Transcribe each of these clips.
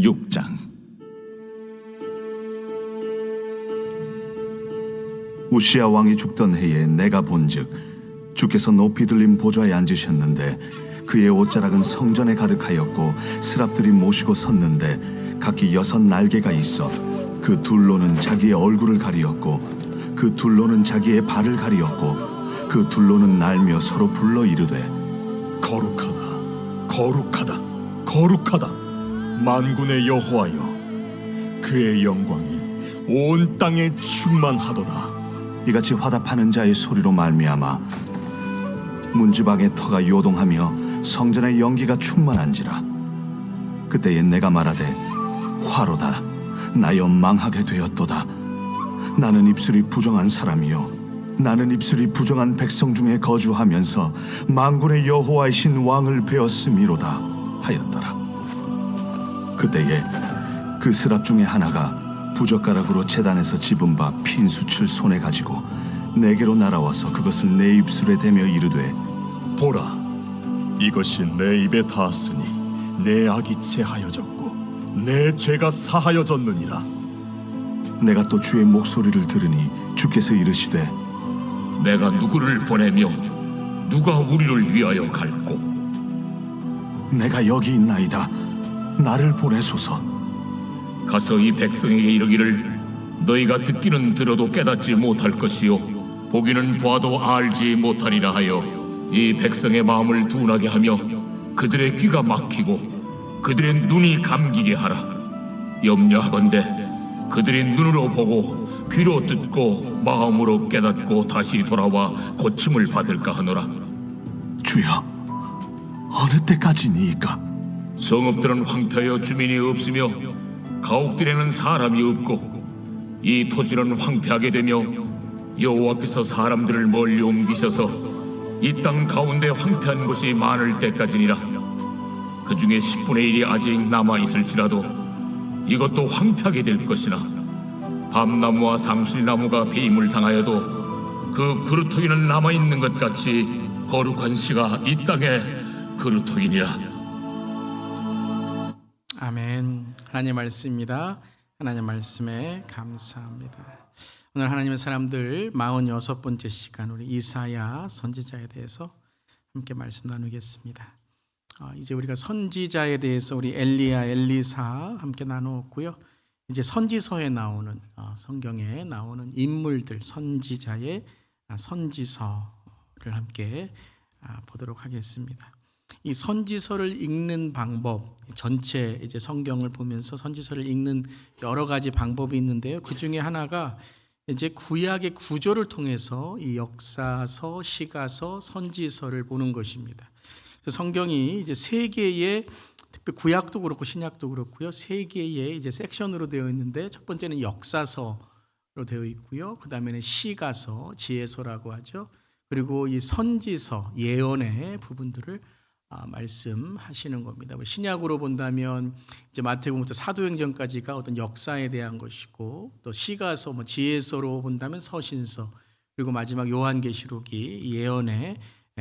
6장. 우시야 왕이 죽던 해에 내가 본즉 주께서 높이 들린 보좌에 앉으셨는데 그의 옷자락은 성전에 가득하였고 스랍들이 모시고 섰는데 각기 6 날개가 있어 그 둘로는 자기의 얼굴을 가리었고 그 둘로는 자기의 발을 가리었고 그 둘로는 날며 서로 불러 이르되 거룩하다, 거룩하다, 거룩하다, 만군의 여호와여, 그의 영광이 온 땅에 충만하도다. 이같이 화답하는 자의 소리로 말미암아 문지방의 터가 요동하며 성전의 연기가 충만한지라. 그때에 내가 말하되 화로다, 나여 망하게 되었도다. 나는 입술이 부정한 사람이요 나는 입술이 부정한 백성 중에 거주하면서 만군의 여호와이신 왕을 배웠음이로다 하였더라. 그때에 그 스랍 중에 하나가 부젓가락으로 제단에서 집은 바 핀수칠 손에 가지고 내게로 날아와서 그것을 내 입술에 대며 이르되 보라, 이것이 내 입에 닿았으니 내 악이 체하여졌고 내 죄가 사하여졌느니라. 내가 또 주의 목소리를 들으니 주께서 이르시되 내가 누구를 보내며 누가 우리를 위하여 갈꼬? 내가 여기 있나이다, 나를 보내소서. 가서 이 백성에게 이르기를 너희가 듣기는 들어도 깨닫지 못할 것이요 보기는 보아도 알지 못하리라 하여 이 백성의 마음을 둔하게 하며 그들의 귀가 막히고 그들의 눈이 감기게 하라. 염려하건대 그들이 눈으로 보고 귀로 듣고 마음으로 깨닫고 다시 돌아와 고침을 받을까 하노라. 주여, 어느 때까지니이까? 성읍들은 황폐하여 주민이 없으며 가옥들에는 사람이 없고 이 토지는 황폐하게 되며 여호와께서 사람들을 멀리 옮기셔서 이 땅 가운데 황폐한 곳이 많을 때까지니라. 그 중에 10분의 1이 아직 남아있을지라도 이것도 황폐하게 될 것이나 밤나무와 상술나무가 배임을 당하여도 그 그루터기는 남아있는 것 같이 거룩한 씨가 이 땅에 그루터기니라. 아멘. 하나님의 말씀입니다. 하나님의 말씀에 감사합니다. 오늘 하나님의 사람들 46번째 시간, 우리 이사야 선지자에 대해서 함께 말씀 나누겠습니다. 이제 우리가 선지자에 대해서 우리 엘리야, 엘리사 함께 나누었고요. 이제 선지서에 나오는 성경에 나오는 인물들, 선지자의 선지서를 함께 보도록 하겠습니다. 이 선지서를 읽는 방법, 전체 이제 성경을 보면서 선지서를 읽는 여러 가지 방법이 있는데요. 그 중에 하나가 이제 구약의 구조를 통해서 이 역사서, 시가서, 선지서를 보는 것입니다. 그래서 성경이 이제 세 개의, 특히 구약도 그렇고 신약도 그렇고요, 세 개의 이제 섹션으로 되어 있는데, 첫 번째는 역사서로 되어 있고요. 그 다음에는 시가서, 지혜서라고 하죠. 그리고 이 선지서, 예언의 부분들을 말씀하시는 겁니다. 신약으로 본다면 이제 마태복음부터 사도행전까지가 어떤 역사에 대한 것이고, 또 시가서, 지혜서로 본다면 서신서, 그리고 마지막 요한계시록이 예언의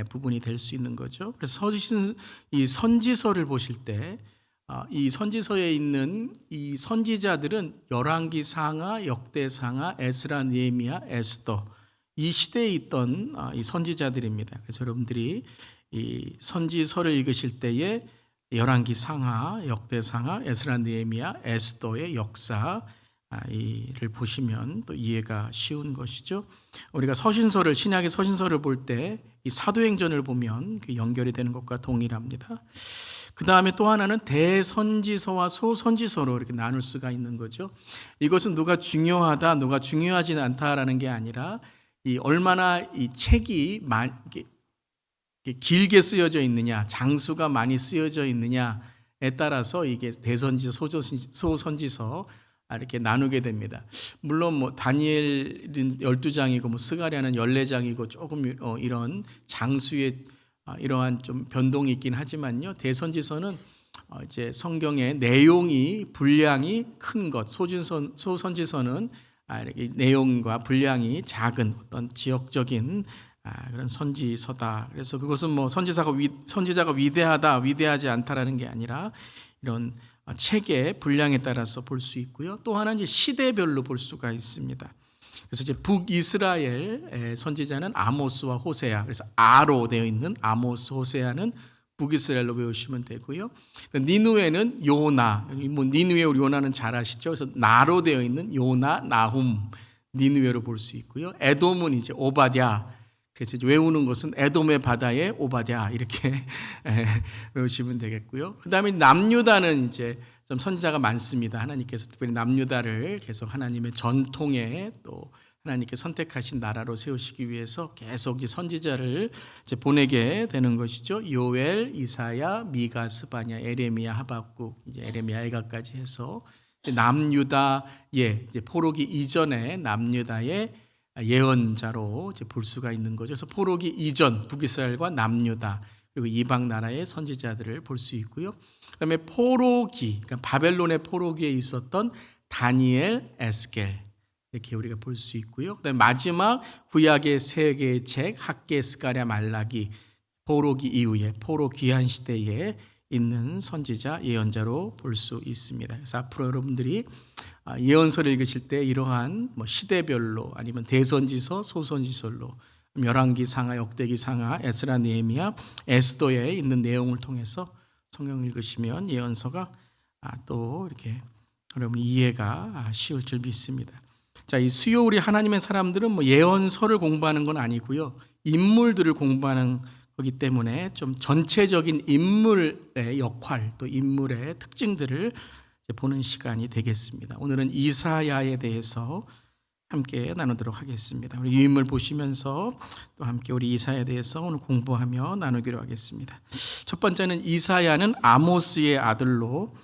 부분이 될 수 있는 거죠. 그래서 이 선지서를 보실 때 이 선지서에 있는 이 선지자들은 열왕기, 상하, 역대상하, 에스라, 느헤미야, 에스더, 이 시대에 있던 이 선지자들입니다. 그래서 여러분들이 이 선지서를 읽으실 때에 열왕기, 상하, 역대상하, 에스라, 느헤미야, 에스더의 역사 이를 보시면 또 이해가 쉬운 것이죠. 우리가 서신서를, 신약의 서신서를 볼 때 이 사도행전을 보면 그 연결이 되는 것과 동일합니다. 그 다음에 또 하나는 대선지서와 소선지서로 이렇게 나눌 수가 있는 거죠. 이것은 누가 중요하다, 누가 중요하지는 않다라는 게 아니라 이 얼마나 이 책이 길게 쓰여져 있느냐, 장수가 많이 쓰여져 있느냐에 따라서 이게 대선지서, 소선지서 이렇게 나누게 됩니다. 물론 다니엘은 12장이고 스가랴는 14장이고 조금 이런 장수의 이러한 좀 변동이 있긴 하지만요. 대선지서는 이제 성경의 내용이 분량이 큰 것, 소선지서는 이렇게 내용과 분량이 작은 어떤 지역적인 그런 선지서다. 그래서 그것은 선지자가 위대하다, 위대하지 않다라는 게 아니라 이런 책의 분량에 따라서 볼 수 있고요. 또 하나는 이제 시대별로 볼 수가 있습니다. 그래서 이제 북이스라엘 선지자는 아모스와 호세아, 그래서 아로 되어 있는 아모스, 호세아는 북이스라엘로 외우시면 되고요. 니누에는 요나, 뭐 니누에 우리 요나는 잘 아시죠? 그래서 나로 되어 있는 요나, 나훔, 니누에로 볼 수 있고요. 에돔은 이제 오바댜, 그래서 이제 외우는 것은 에돔의 바다에 오바댜 이렇게 외우시면 되겠고요. 그다음에 남유다는 이제 좀 선지자가 많습니다. 하나님께서 특별히 남유다를 계속 하나님의 전통에 또 하나님께 선택하신 나라로 세우시기 위해서 계속 이 선지자를 이제 보내게 되는 것이죠. 요엘, 이사야, 미가, 스바냐, 에레미야, 하박국, 이제 에레미야, 애가까지 해서 이제 남유다의 이제 포로기 이전에 남유다의 예언자로 이제 볼 수가 있는 거죠. 그래서 포로기 이전 북이스라엘과 남유다 그리고 이방 나라의 선지자들을 볼 수 있고요. 그다음에 포로기, 그러니까 바벨론의 포로기에 있었던 다니엘, 에스겔 이렇게 우리가 볼 수 있고요. 그다음에 마지막 구약의 세 개의 책 학개, 스가랴, 말라기 포로기 이후에 포로 귀환 시대에 있는 선지자 예언자로 볼 수 있습니다. 그래서 앞으로 여러분들이 예언서를 읽으실 때 이러한 뭐 시대별로 아니면 대선지서, 소선지서로 열왕기, 상하, 역대기, 상하, 에스라, 느헤미야, 에스더에 있는 내용을 통해서 성경을 읽으시면 예언서가 또 이렇게 여러분 이해가 쉬울 줄 믿습니다. 자, 이 수요 우리 하나님의 사람들은 뭐 예언서를 공부하는 건 아니고요. 인물들을 공부하는 거기 때문에 좀 전체적인 인물의 역할 또 인물의 특징들을 보는 시간이 되겠습니다. 오늘은 이사야에 대해서 함께 나누도록 하겠습니다. 우리 유인물 보시면서 또 함께 우리 이사야에 대해서 오늘 공부하며 나누기로 하겠습니다. 첫 번째는 이사야는 아모스의 아들로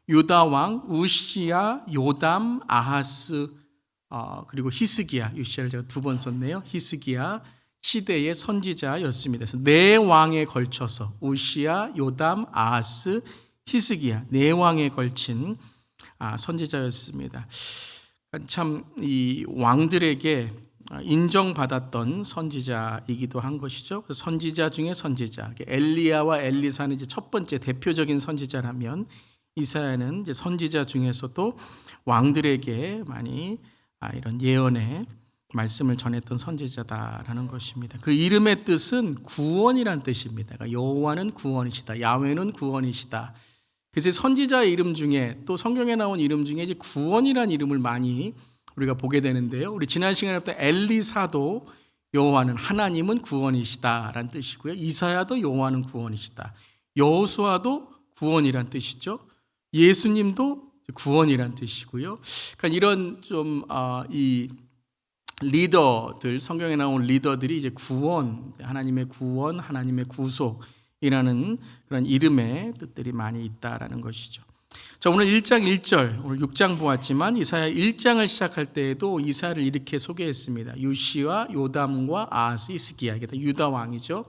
유다 왕 우시야, 요담, 아하스 그리고 히스기야, 유시야를 제가 두 번 썼네요. 히스기야 시대의 선지자였습니다. 그래서 네 왕에 걸쳐서 우시야, 요담, 아하스, 히스기야 네 왕에 걸친 선지자였습니다. 참 이 왕들에게 인정받았던 선지자이기도 한 것이죠. 선지자 중에 선지자, 엘리야와 엘리사는 이제 첫 번째 대표적인 선지자라면 이사야는 이제 선지자 중에서도 왕들에게 많이 이런 예언의 말씀을 전했던 선지자다라는 것입니다. 그 이름의 뜻은 구원이란 뜻입니다. 그러니까 여호와는 구원이시다, 야훼는 구원이시다. 그래서 선지자의 이름 중에 또 성경에 나온 이름 중에 이제 구원이란 이름을 많이 우리가 보게 되는데요. 우리 지난 시간에 봤던 엘리사도 여호와는 하나님은 구원이시다라는 뜻이고요. 이사야도 여호와는 구원이시다. 여호수아도 구원이란 뜻이죠. 예수님도 구원이란 뜻이고요. 그러니까 이런 좀 이 리더들, 성경에 나온 리더들이 이제 구원, 하나님의 구원, 하나님의 구속이라는 그런 이름의 뜻들이 많이 있다라는 것이죠. 자, 오늘 1장 1절, 오늘 6장 보았지만 이사야 1장을 시작할 때에도 이사야를 이렇게 소개했습니다. 유시와 요담과 아하스, 히스기야, 이게 다 유다 왕이죠.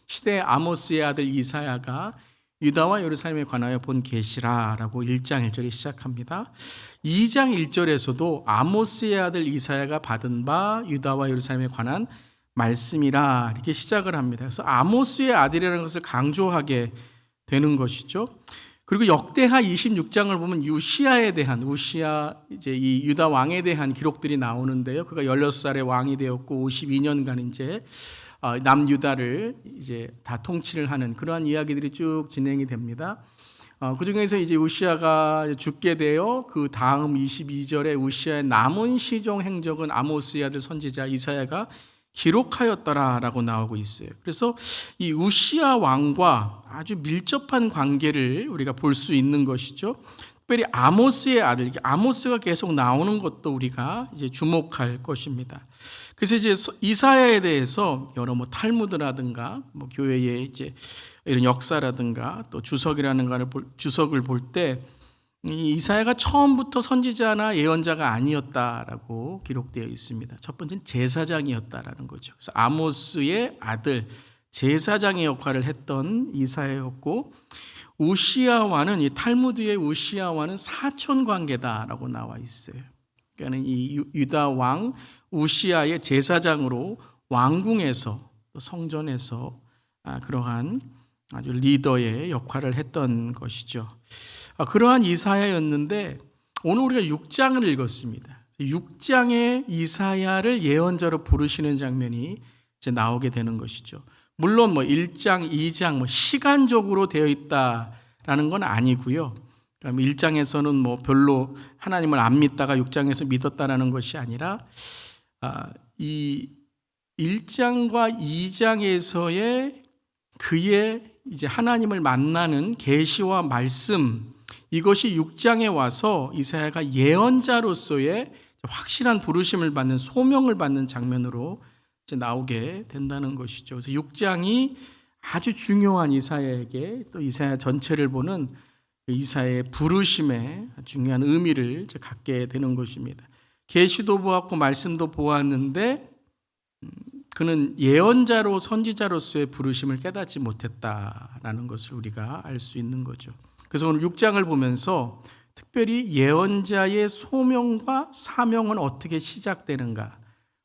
시대 아모스의 아들 이사야가 유다와 예루살렘에 관하여 본 계시라라고 1장 1절에 시작합니다. 2장 1절에서도 아모스의 아들 이사야가 받은 바 유다와 예루살렘에 관한 말씀이라 이렇게 시작을 합니다. 그래서 아모스의 아들이라는 것을 강조하게 되는 것이죠. 그리고 역대하 26장을 보면 우시야 이제 이 유다 왕에 대한 기록들이 나오는데요. 그가 16살에 왕이 되었고 52년간 이제 남유다를 이제 다 통치를 하는 그러한 이야기들이 쭉 진행이 됩니다. 그 중에서 이제 우시야가 죽게 되어 그 다음 22절에 우시야의 남은 시종 행적은 아모스의 아들 선지자 이사야가 기록하였더라라고 나오고 있어요. 그래서 이 우시야 왕과 아주 밀접한 관계를 우리가 볼 수 있는 것이죠. 특별히 아모스의 아들, 아모스가 계속 나오는 것도 우리가 이제 주목할 것입니다. 그래서 이제 이사야에 대해서 여러 뭐 탈무드라든가 뭐 교회의 이제 이런 역사라든가 또 주석을 볼 때 이사야가 처음부터 선지자나 예언자가 아니었다라고 기록되어 있습니다. 첫 번째는 제사장이었다라는 거죠. 그래서 아모스의 아들 제사장의 역할을 했던 이사야였고 우시야와는 이 탈무드의 우시야와는 사촌 관계다라고 나와 있어요. 그러니까 이 유다 왕 우시야의 제사장으로 왕궁에서 또 성전에서 그러한 아주 리더의 역할을 했던 것이죠. 그러한 이사야였는데 오늘 우리가 6장을 읽었습니다. 6장의 이사야를 예언자로 부르시는 장면이 이제 나오게 되는 것이죠. 물론 1장, 2장 시간적으로 되어 있다라는 건 아니고요. 1장에서는 별로 하나님을 안 믿다가 6장에서 믿었다라는 것이 아니라 이 1장과 2장에서의 그의 이제 하나님을 만나는 계시와 말씀, 이것이 6장에 와서 이사야가 예언자로서의 확실한 부르심을 받는, 소명을 받는 장면으로 이제 나오게 된다는 것이죠. 그래서 6장이 아주 중요한 이사야에게, 또 이사야 전체를 보는 이사야의 부르심에 중요한 의미를 이제 갖게 되는 것입니다. 계시도 보았고 말씀도 보았는데 그는 예언자로, 선지자로서의 부르심을 깨닫지 못했다라는 것을 우리가 알 수 있는 거죠. 그래서 오늘 6장을 보면서 특별히 예언자의 소명과 사명은 어떻게 시작되는가,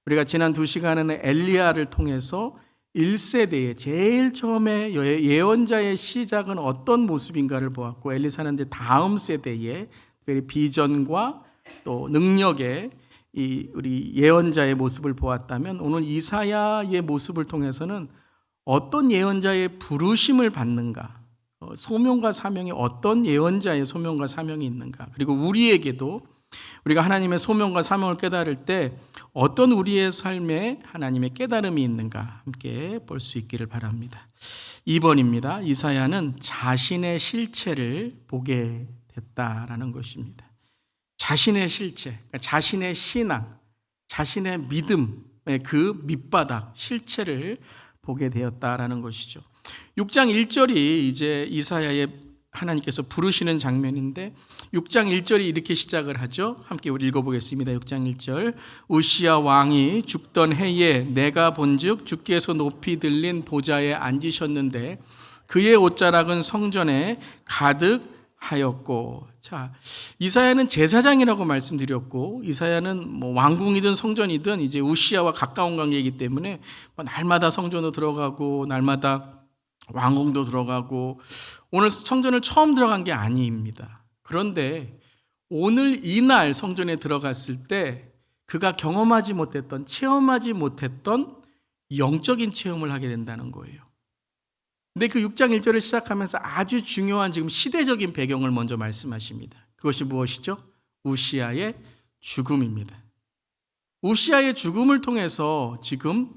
우리가 지난 2시간에는 엘리야를 통해서 1세대의 제일 처음에 예언자의 시작은 어떤 모습인가를 보았고, 엘리사는 이제 다음 세대의 특별히 비전과 또 능력의 우리 예언자의 모습을 보았다면, 오늘 이사야의 모습을 통해서는 어떤 예언자의 부르심을 받는가, 소명과 사명이 어떤 예언자의 소명과 사명이 있는가, 그리고 우리에게도 우리가 하나님의 소명과 사명을 깨달을 때 어떤 우리의 삶에 하나님의 깨달음이 있는가 함께 볼 수 있기를 바랍니다. 2번입니다. 이사야는 자신의 실체를 보게 됐다라는 것입니다. 자신의 실체, 그러니까 자신의 신앙, 자신의 믿음의 그 밑바닥, 실체를 보게 되었다라는 것이죠. 6장 1절이 이제 이사야의 하나님께서 부르시는 장면인데, 6장 1절이 이렇게 시작을 하죠. 함께 우리 읽어보겠습니다. 6장 1절. 우시야 왕이 죽던 해에 내가 본즉 주께서 높이 들린 보좌에 앉으셨는데 그의 옷자락은 성전에 가득하였고. 자, 이사야는 제사장이라고 말씀드렸고, 이사야는 왕궁이든 성전이든 이제 우시야와 가까운 관계이기 때문에 날마다 성전으로 들어가고 날마다 왕궁도 들어가고, 오늘 성전을 처음 들어간 게 아닙니다. 그런데 오늘 이날 성전에 들어갔을 때 그가 경험하지 못했던, 체험하지 못했던 영적인 체험을 하게 된다는 거예요. 근데 그 6장 1절을 시작하면서 아주 중요한 지금 시대적인 배경을 먼저 말씀하십니다. 그것이 무엇이죠? 우시야의 죽음입니다. 우시야의 죽음을 통해서 지금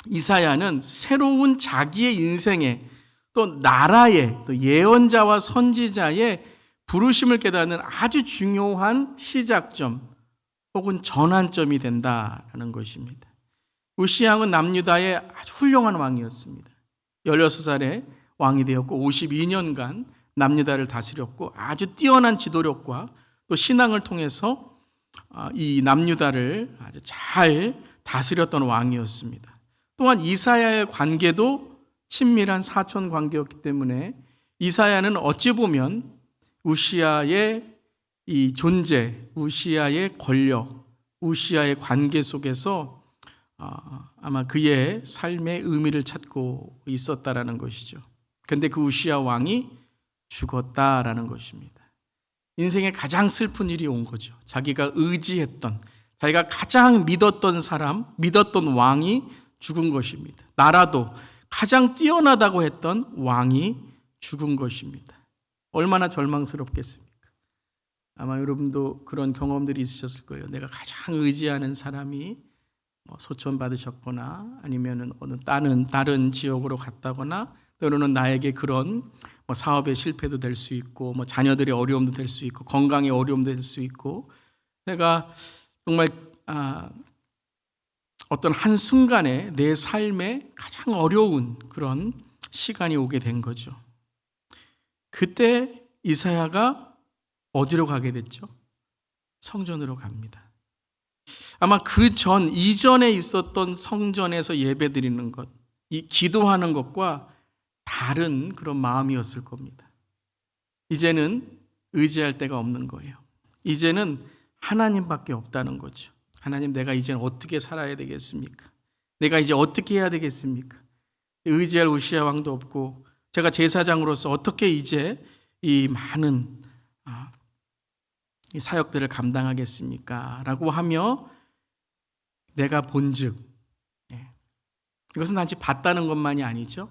이사야는 새로운 자기의 인생에, 또 나라의, 또 예언자와 선지자의 부르심을 깨닫는 아주 중요한 시작점 혹은 전환점이 된다는 것입니다. 우시야 왕은 남유다의 아주 훌륭한 왕이었습니다. 16살에 왕이 되었고 52년간 남유다를 다스렸고, 아주 뛰어난 지도력과 또 신앙을 통해서 이 남유다를 아주 잘 다스렸던 왕이었습니다. 또한 이사야의 관계도 친밀한 사촌 관계였기 때문에 이사야는 어찌 보면 우시야의 이 존재, 우시야의 권력, 우시야의 관계 속에서 아마 그의 삶의 의미를 찾고 있었다라는 것이죠. 그런데 그 우시야 왕이 죽었다라는 것입니다. 인생에 가장 슬픈 일이 온 거죠. 자기가 의지했던, 자기가 가장 믿었던 사람, 믿었던 왕이 죽은 것입니다. 나라도 가장 뛰어나다고 했던 왕이 죽은 것입니다. 얼마나 절망스럽겠습니까? 아마 여러분도 그런 경험들이 있으셨을 거예요. 내가 가장 의지하는 사람이 소천 받으셨거나, 아니면 어느 다른 지역으로 갔다거나, 때로는 나에게 그런 사업의 실패도 될 수 있고, 자녀들의 어려움도 될 수 있고, 건강의 어려움도 될 수 있고, 내가 정말 어떤 한순간에 내 삶에 가장 어려운 그런 시간이 오게 된 거죠. 그때 이사야가 어디로 가게 됐죠? 성전으로 갑니다. 아마 이전에 있었던 성전에서 예배 드리는 것, 이 기도하는 것과 다른 그런 마음이었을 겁니다. 이제는 의지할 데가 없는 거예요. 이제는 하나님밖에 없다는 거죠. 하나님, 내가 이제는 어떻게 살아야 되겠습니까? 내가 이제 어떻게 해야 되겠습니까? 의지할 우시야 왕도 없고, 제가 제사장으로서 어떻게 이제 이 많은 이 사역들을 감당하겠습니까? 라고 하며 내가 본즉, 이것은 단지 봤다는 것만이 아니죠.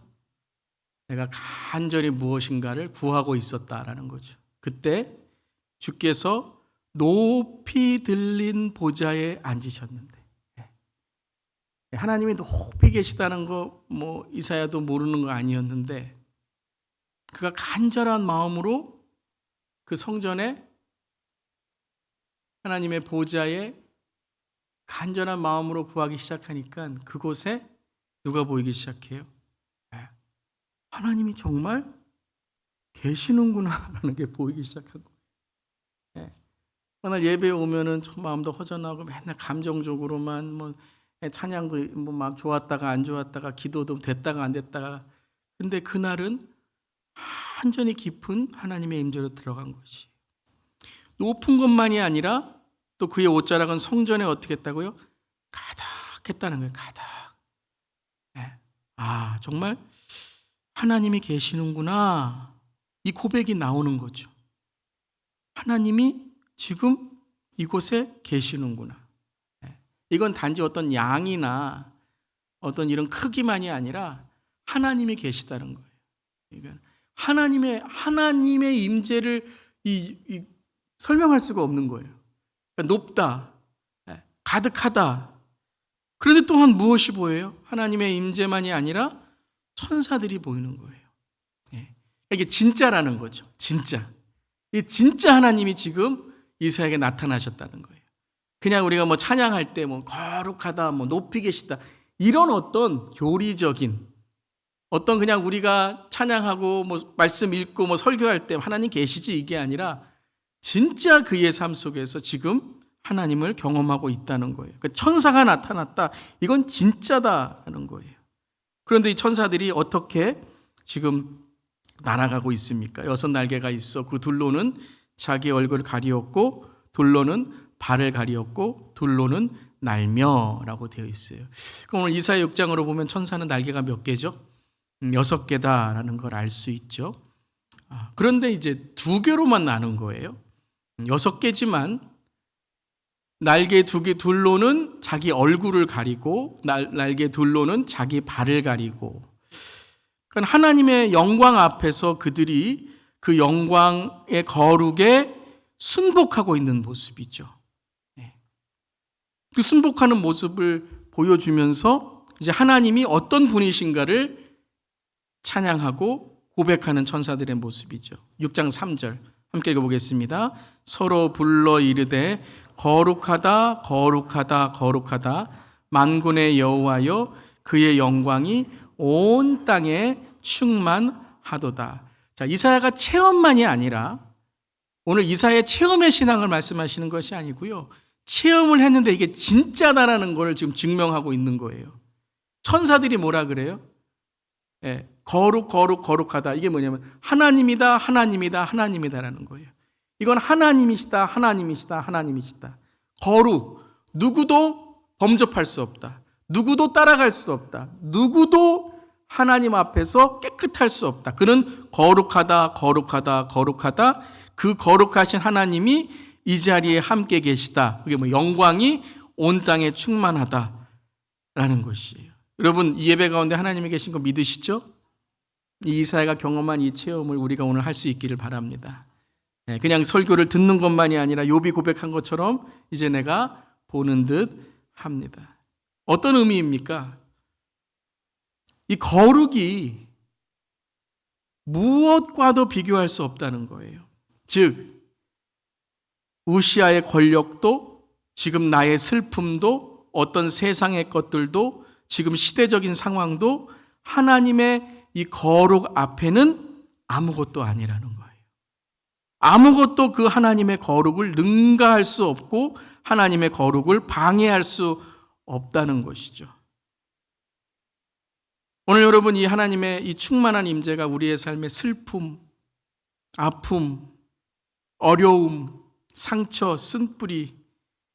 내가 간절히 무엇인가를 구하고 있었다라는 거죠. 그때 주께서 높이 들린 보좌에 앉으셨는데, 하나님이 높이 계시다는 거 뭐 이사야도 모르는 거 아니었는데, 그가 간절한 마음으로 그 성전에 하나님의 보좌에 간절한 마음으로 구하기 시작하니까 그곳에 누가 보이기 시작해요? 하나님이 정말 계시는구나라는 게 보이기 시작한 거예요. 오늘 예배에 오면은 마음도 허전하고 맨날 감정적으로만 뭐 찬양도 뭐 막 좋았다가 안 좋았다가 기도도 됐다가 안 됐다가, 근데 그날은 완전히 깊은 하나님의 임재로 들어간 것이 높은 것만이 아니라 또 그의 옷자락은 성전에 어떻게 했다고요? 가득했다는 거예요. 가득. 정말 하나님이 계시는구나, 이 고백이 나오는 거죠. 하나님이 지금 이곳에 계시는구나. 이건 단지 어떤 양이나 어떤 이런 크기만이 아니라 하나님이 계시다는 거예요. 그러니까 하나님의 임재를 설명할 수가 없는 거예요. 그러니까 높다, 가득하다. 그런데 또한 무엇이 보여요? 하나님의 임재만이 아니라 천사들이 보이는 거예요. 이게 진짜라는 거죠. 진짜. 이 진짜 하나님이 지금 이사야에게 나타나셨다는 거예요. 그냥 우리가 뭐 찬양할 때 뭐 거룩하다, 뭐 높이 계시다, 이런 어떤 교리적인 어떤 그냥 우리가 찬양하고 뭐 말씀 읽고 뭐 설교할 때 하나님 계시지, 이게 아니라 진짜 그의 삶 속에서 지금 하나님을 경험하고 있다는 거예요. 그러니까 천사가 나타났다, 이건 진짜다라는 거예요. 그런데 이 천사들이 어떻게 지금 날아가고 있습니까? 6날개가 있어 그 둘로는 자기 얼굴을 가리었고 둘로는 발을 가리었고 둘로는 날며라고 되어 있어요. 그럼 오늘 이사야 6장으로 보면 천사는 날개가 몇 개죠? 6개다라는 걸 알 수 있죠. 그런데 이제 2개로만 나눈 거예요. 6개지만 날개 2개 둘로는 자기 얼굴을 가리고 날개 둘로는 자기 발을 가리고, 그러니까 하나님의 영광 앞에서 그들이 그 영광의 거룩에 순복하고 있는 모습이죠. 그 순복하는 모습을 보여주면서 이제 하나님이 어떤 분이신가를 찬양하고 고백하는 천사들의 모습이죠. 6장 3절 함께 읽어보겠습니다. 서로 불러 이르되 거룩하다 거룩하다 거룩하다 만군의 여호와여 그의 영광이 온 땅에 충만하도다. 자, 이사야가 체험만이 아니라 오늘 이사야의 체험의 신앙을 말씀하시는 것이 아니고요, 체험을 했는데 이게 진짜다라는 걸 지금 증명하고 있는 거예요. 천사들이 뭐라 그래요? 거룩하다. 이게 뭐냐면 하나님이다 하나님이다 하나님이다라는 거예요. 이건 하나님이시다 하나님이시다 하나님이시다. 거룩, 누구도 범접할 수 없다, 누구도 따라갈 수 없다, 누구도 하나님 앞에서 깨끗할 수 없다. 그는 거룩하다 거룩하다 거룩하다. 그 거룩하신 하나님이 이 자리에 함께 계시다. 그게 뭐 영광이 온 땅에 충만하다라는 것이에요. 여러분, 이 예배 가운데 하나님이 계신 거 믿으시죠? 이 이사야가 경험한 이 체험을 우리가 오늘 할 수 있기를 바랍니다. 그냥 설교를 듣는 것만이 아니라 욥이 고백한 것처럼 이제 내가 보는 듯 합니다. 어떤 의미입니까? 이 거룩이 무엇과도 비교할 수 없다는 거예요. 즉 우시아의 권력도, 지금 나의 슬픔도, 어떤 세상의 것들도, 지금 시대적인 상황도 하나님의 이 거룩 앞에는 아무것도 아니라는 거예요. 아무것도 그 하나님의 거룩을 능가할 수 없고 하나님의 거룩을 방해할 수 없다는 것이죠. 오늘 여러분, 이 하나님의 이 충만한 임재가 우리의 삶의 슬픔, 아픔, 어려움, 상처, 쓴뿌리,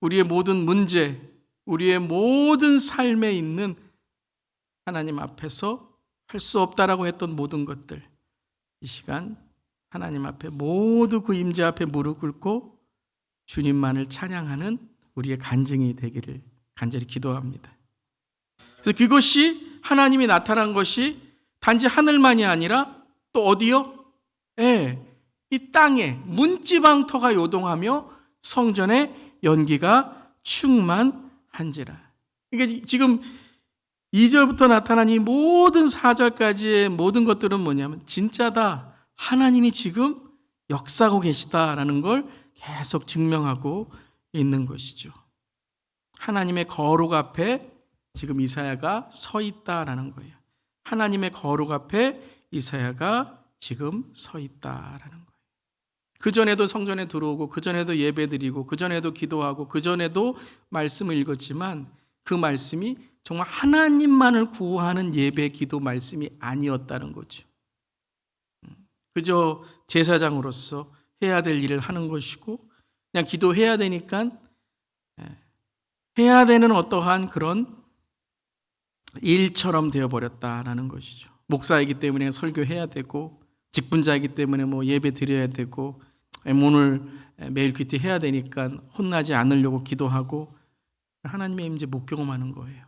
우리의 모든 문제, 우리의 모든 삶에 있는 하나님 앞에서 할 수 없다라고 했던 모든 것들, 이 시간 하나님 앞에 모두 그 임재 앞에 무릎 꿇고 주님만을 찬양하는 우리의 간증이 되기를 간절히 기도합니다. 그래서 그것이 하나님이 나타난 것이 단지 하늘만이 아니라 또 어디요? 이 땅에 문지방터가 요동하며 성전의 연기가 충만한지라. 그러니까 지금 2절부터 나타난 이 모든 4절까지의 모든 것들은 뭐냐면 진짜다. 하나님이 지금 역사하고 계시다라는 걸 계속 증명하고 있는 것이죠. 하나님의 거룩 앞에 지금 이사야가 서 있다라는 거예요. 하나님의 거룩 앞에 이사야가 지금 서 있다라는 거예요. 그전에도 성전에 들어오고 그전에도 예배드리고 그전에도 기도하고 그전에도 말씀을 읽었지만 그 말씀이 정말 하나님만을 구하는 예배 기도 말씀이 아니었다는 거죠. 그저 제사장으로서 해야 될 일을 하는 것이고 그냥 기도해야 되니까 해야 되는 어떠한 그런 일처럼 되어버렸다라는 것이죠. 목사이기 때문에 설교해야 되고 직분자이기 때문에 뭐 예배 드려야 되고 오늘 매일 큐티 해야 되니까 혼나지 않으려고 기도하고 하나님의 임재 못 경험하는 거예요.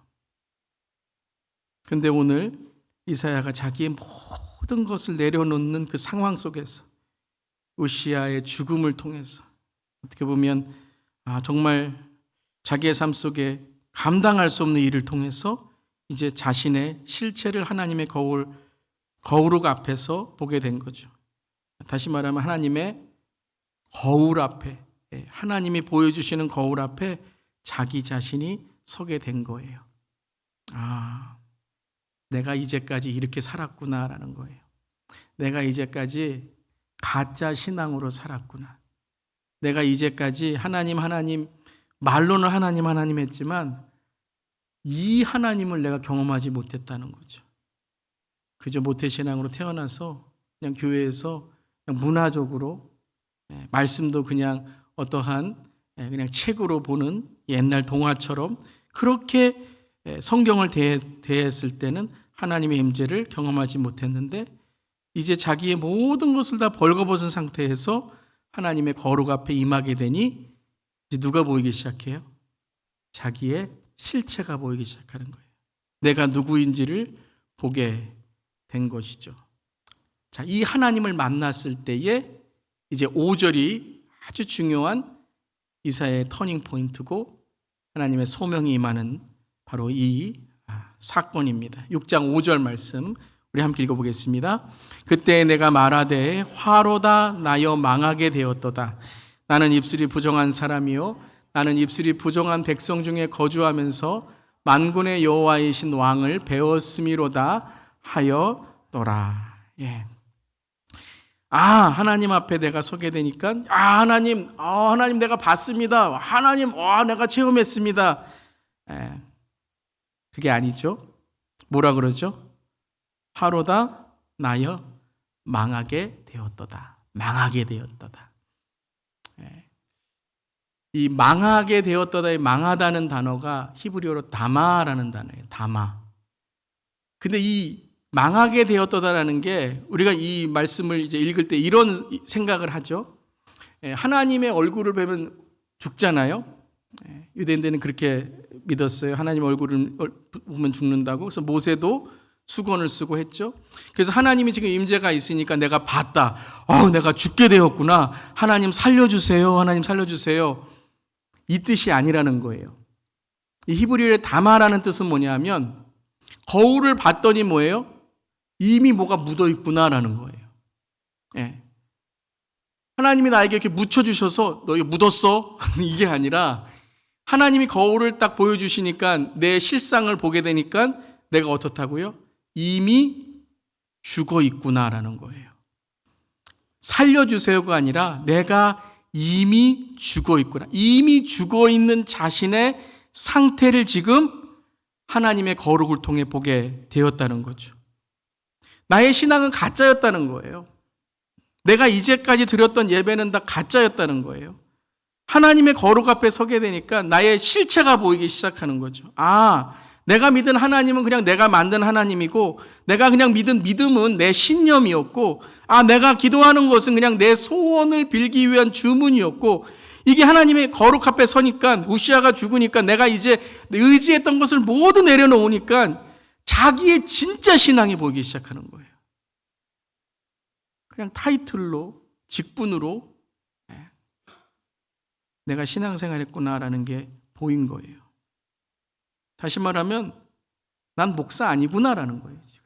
그런데 오늘 이사야가 자기의 모든 것을 내려놓는 그 상황 속에서 우시아의 죽음을 통해서 어떻게 보면 정말 자기의 삶 속에 감당할 수 없는 일을 통해서 이제 자신의 실체를 하나님의 거울uk 앞에서 보게 된 거죠. 다시 말하면 하나님의 거울 앞에, 하나님이 보여주시는 거울 앞에 자기 자신이 서게 된 거예요. 내가 이제까지 이렇게 살았구나라는 거예요. 내가 이제까지 가짜 신앙으로 살았구나. 내가 이제까지 하나님 말로는 하나님 했지만 이 하나님을 내가 경험하지 못했다는 거죠. 그저 모태신앙으로 태어나서 그냥 교회에서 그냥 문화적으로 말씀도 그냥 어떠한 그냥 책으로 보는 옛날 동화처럼 그렇게 성경을 대했을 때는 하나님의 임재를 경험하지 못했는데 이제 자기의 모든 것을 다 벌거벗은 상태에서 하나님의 거룩 앞에 임하게 되니 이제 누가 보이기 시작해요? 자기의 실체가 보이기 시작하는 거예요. 내가 누구인지를 보게 된 것이죠. 자, 이 하나님을 만났을 때에 이제 5절이 아주 중요한 이사야의 터닝 포인트고 하나님의 소명이 임하는 바로 이 사건입니다. 6장 5절 말씀 우리 함께 읽어보겠습니다. 그때 내가 말하되 화로다 나여 망하게 되었도다. 나는 입술이 부정한 사람이요 나는 입술이 부정한 백성 중에 거주하면서 만군의 여호와이신 왕을 배웠음이로다 하여더라. 하나님 앞에 내가 서게 되니까 하나님 내가 봤습니다. 하나님 내가 체험했습니다. 그게 아니죠. 뭐라 그러죠? 화로다 나여 망하게 되었도다. 망하게 되었도다. 이 망하게 되었도다의 망하다는 단어가 히브리어로 다마라는 단어예요. 다마. 근데 이 망하게 되었도다라는 게 우리가 이 말씀을 이제 읽을 때 이런 생각을 하죠. 하나님의 얼굴을 보면 죽잖아요. 유대인들은 그렇게 믿었어요. 하나님 얼굴을 보면 죽는다고. 그래서 모세도 수건을 쓰고 했죠. 그래서 하나님이 지금 임재가 있으니까 내가 봤다. 내가 죽게 되었구나. 하나님 살려주세요. 하나님 살려주세요. 이 뜻이 아니라는 거예요. 이 히브리어의 다마라는 뜻은 뭐냐면 거울을 봤더니 뭐예요? 이미 뭐가 묻어 있구나라는 거예요. 하나님이 나에게 이렇게 묻혀주셔서 너 이거 묻었어? 이게 아니라 하나님이 거울을 딱 보여주시니까 내 실상을 보게 되니까 내가 어떻다고요? 이미 죽어 있구나라는 거예요. 살려주세요가 아니라 내가 이미 죽어 있구나. 이미 죽어 있는 자신의 상태를 지금 하나님의 거룩을 통해 보게 되었다는 거죠. 나의 신앙은 가짜였다는 거예요. 내가 이제까지 드렸던 예배는 다 가짜였다는 거예요. 하나님의 거룩 앞에 서게 되니까 나의 실체가 보이기 시작하는 거죠. 내가 믿은 하나님은 그냥 내가 만든 하나님이고 내가 그냥 믿은 믿음은 내 신념이었고 내가 기도하는 것은 그냥 내 소원을 빌기 위한 주문이었고 이게 하나님의 거룩 앞에 서니까 우시아가 죽으니까 내가 이제 의지했던 것을 모두 내려놓으니까 자기의 진짜 신앙이 보이기 시작하는 거예요. 그냥 타이틀로, 직분으로 내가 신앙생활했구나라는 게 보인 거예요. 다시 말하면 난 목사 아니구나라는 거예요. 지금.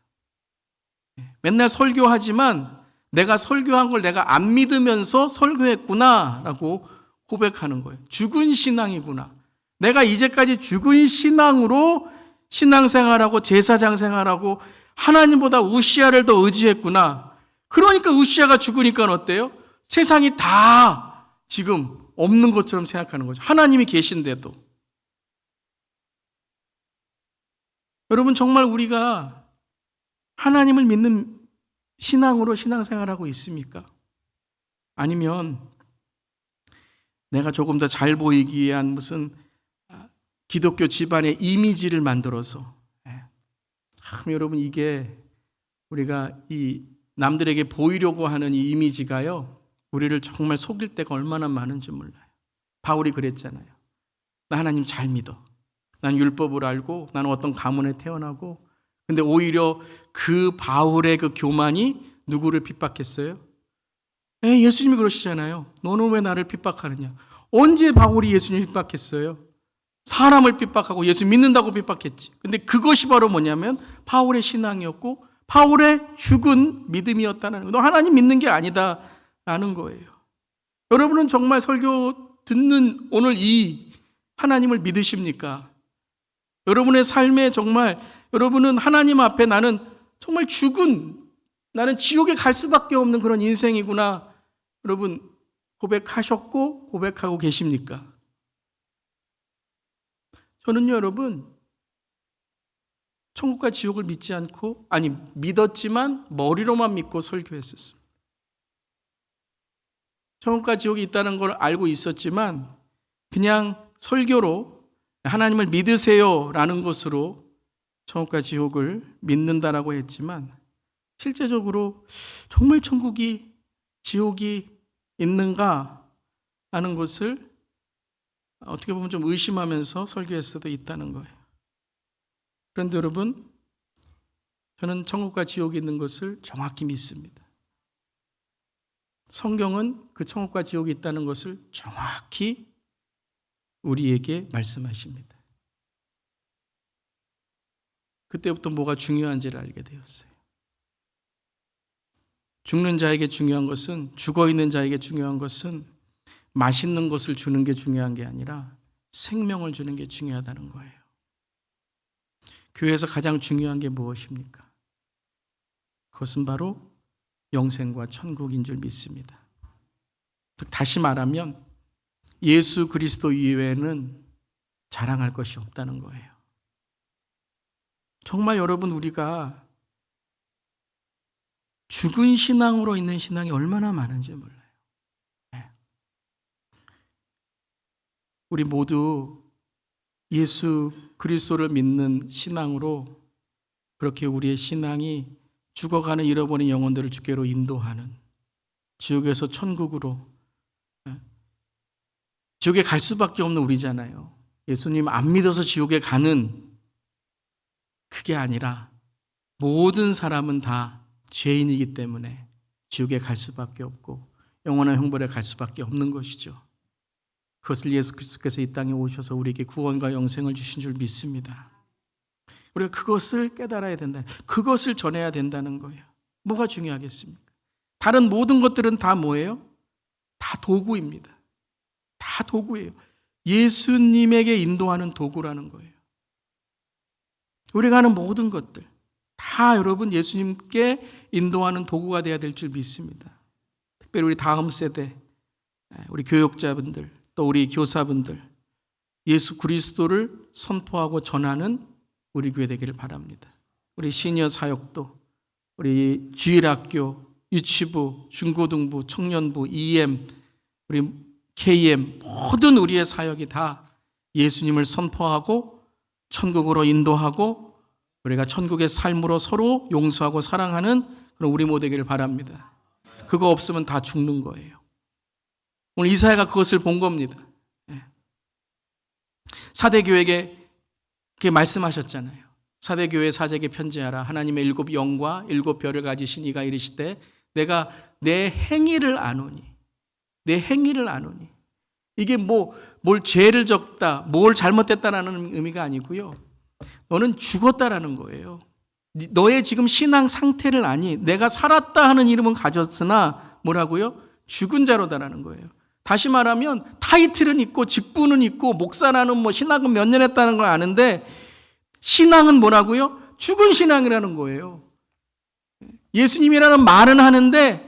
맨날 설교하지만 내가 설교한 걸 내가 안 믿으면서 설교했구나라고 고백하는 거예요. 죽은 신앙이구나. 내가 이제까지 죽은 신앙으로 신앙생활하고 제사장 생활하고 하나님보다 우시아를 더 의지했구나. 그러니까 우시아가 죽으니까 어때요? 세상이 다 지금 없는 것처럼 생각하는 거죠. 하나님이 계신데도. 여러분, 정말 우리가 하나님을 믿는 신앙으로 신앙생활하고 있습니까? 아니면 내가 조금 더 잘 보이기 위한 무슨 기독교 집안의 이미지를 만들어서 참 여러분, 이게 우리가 이 남들에게 보이려고 하는 이 이미지가요, 우리를 정말 속일 때가 얼마나 많은지 몰라요. 바울이 그랬잖아요. 나 하나님 잘 믿어. 난 율법을 알고 나는 어떤 가문에 태어나고, 근데 오히려 그 바울의 그 교만이 누구를 핍박했어요? 예수님이 그러시잖아요. 너는 왜 나를 핍박하느냐? 언제 바울이 예수님을 핍박했어요? 사람을 핍박하고 예수 믿는다고 핍박했지. 근데 그것이 바로 뭐냐면 바울의 신앙이었고 바울의 죽은 믿음이었다는 거예요. 너 하나님 믿는 게 아니다라는 거예요. 여러분은 정말 설교 듣는 오늘 이 하나님을 믿으십니까? 여러분의 삶에 정말 여러분은 하나님 앞에 나는 정말 죽은, 나는 지옥에 갈 수밖에 없는 그런 인생이구나, 여러분 고백하셨고 고백하고 계십니까? 저는요, 여러분, 천국과 지옥을 믿지 않고, 믿었지만 머리로만 믿고 설교했었습니다. 천국과 지옥이 있다는 걸 알고 있었지만 그냥 설교로 하나님을 믿으세요라는 것으로 천국과 지옥을 믿는다라고 했지만, 실제적으로 정말 천국이 지옥이 있는가 하는 것을 어떻게 보면 좀 의심하면서 설교했을 수도 있다는 거예요. 그런데 여러분, 저는 천국과 지옥이 있는 것을 정확히 믿습니다. 성경은 그 천국과 지옥이 있다는 것을 정확히 우리에게 말씀하십니다. 그때부터 뭐가 중요한지를 알게 되었어요. 죽는 자에게 중요한 것은, 죽어있는 자에게 중요한 것은 맛있는 것을 주는 게 중요한 게 아니라 생명을 주는 게 중요하다는 거예요. 교회에서 가장 중요한 게 무엇입니까? 그것은 바로 영생과 천국인 줄 믿습니다. 다시 말하면 예수 그리스도 이외에는 자랑할 것이 없다는 거예요. 정말 여러분, 우리가 죽은 신앙으로 있는 신앙이 얼마나 많은지 몰라요. 우리 모두 예수 그리스도를 믿는 신앙으로 그렇게 우리의 신앙이 죽어가는 잃어버린 영혼들을 주께로 인도하는, 지옥에서 천국으로, 지옥에 갈 수밖에 없는 우리잖아요. 예수님 안 믿어서 지옥에 가는, 그게 아니라 모든 사람은 다 죄인이기 때문에 지옥에 갈 수밖에 없고 영원한 형벌에 갈 수밖에 없는 것이죠. 그것을 예수 그리스도께서 이 땅에 오셔서 우리에게 구원과 영생을 주신 줄 믿습니다. 우리가 그것을 깨달아야 된다. 그것을 전해야 된다는 거예요. 뭐가 중요하겠습니까? 다른 모든 것들은 다 뭐예요? 다 도구입니다. 다 도구예요. 예수님에게 인도하는 도구라는 거예요. 우리가 하는 모든 것들 다 여러분 예수님께 인도하는 도구가 되어야 될 줄 믿습니다. 특별히 우리 다음 세대, 우리 교육자분들, 또 우리 교사분들, 예수 그리스도를 선포하고 전하는 우리 교회 되기를 바랍니다. 우리 시니어 사역도, 우리 주일학교, 유치부, 중고등부, 청년부, EM, 우리 KM, 모든 우리의 사역이 다 예수님을 선포하고 천국으로 인도하고 우리가 천국의 삶으로 서로 용서하고 사랑하는 그런 우리 모두 되기를 바랍니다. 그거 없으면 다 죽는 거예요. 오늘 이사야가 그것을 본 겁니다. 사대교회에게 그렇게 말씀하셨잖아요. 사대교회 사제에게 편지하라. 하나님의 7 영과 7 별을 가지신 이가 이르시되 내가 내 행위를 아노니, 내 행위를 아노니. 이게 뭘 죄를 적다, 뭘 잘못됐다라는 의미가 아니고요. 너는 죽었다라는 거예요. 너의 지금 신앙 상태를 아니, 내가 살았다 하는 이름은 가졌으나 뭐라고요? 죽은 자로다라는 거예요. 다시 말하면 타이틀은 있고 직분은 있고 목사라는 신학은 몇 년 했다는 걸 아는데 신앙은 뭐라고요? 죽은 신앙이라는 거예요. 예수님이라는 말은 하는데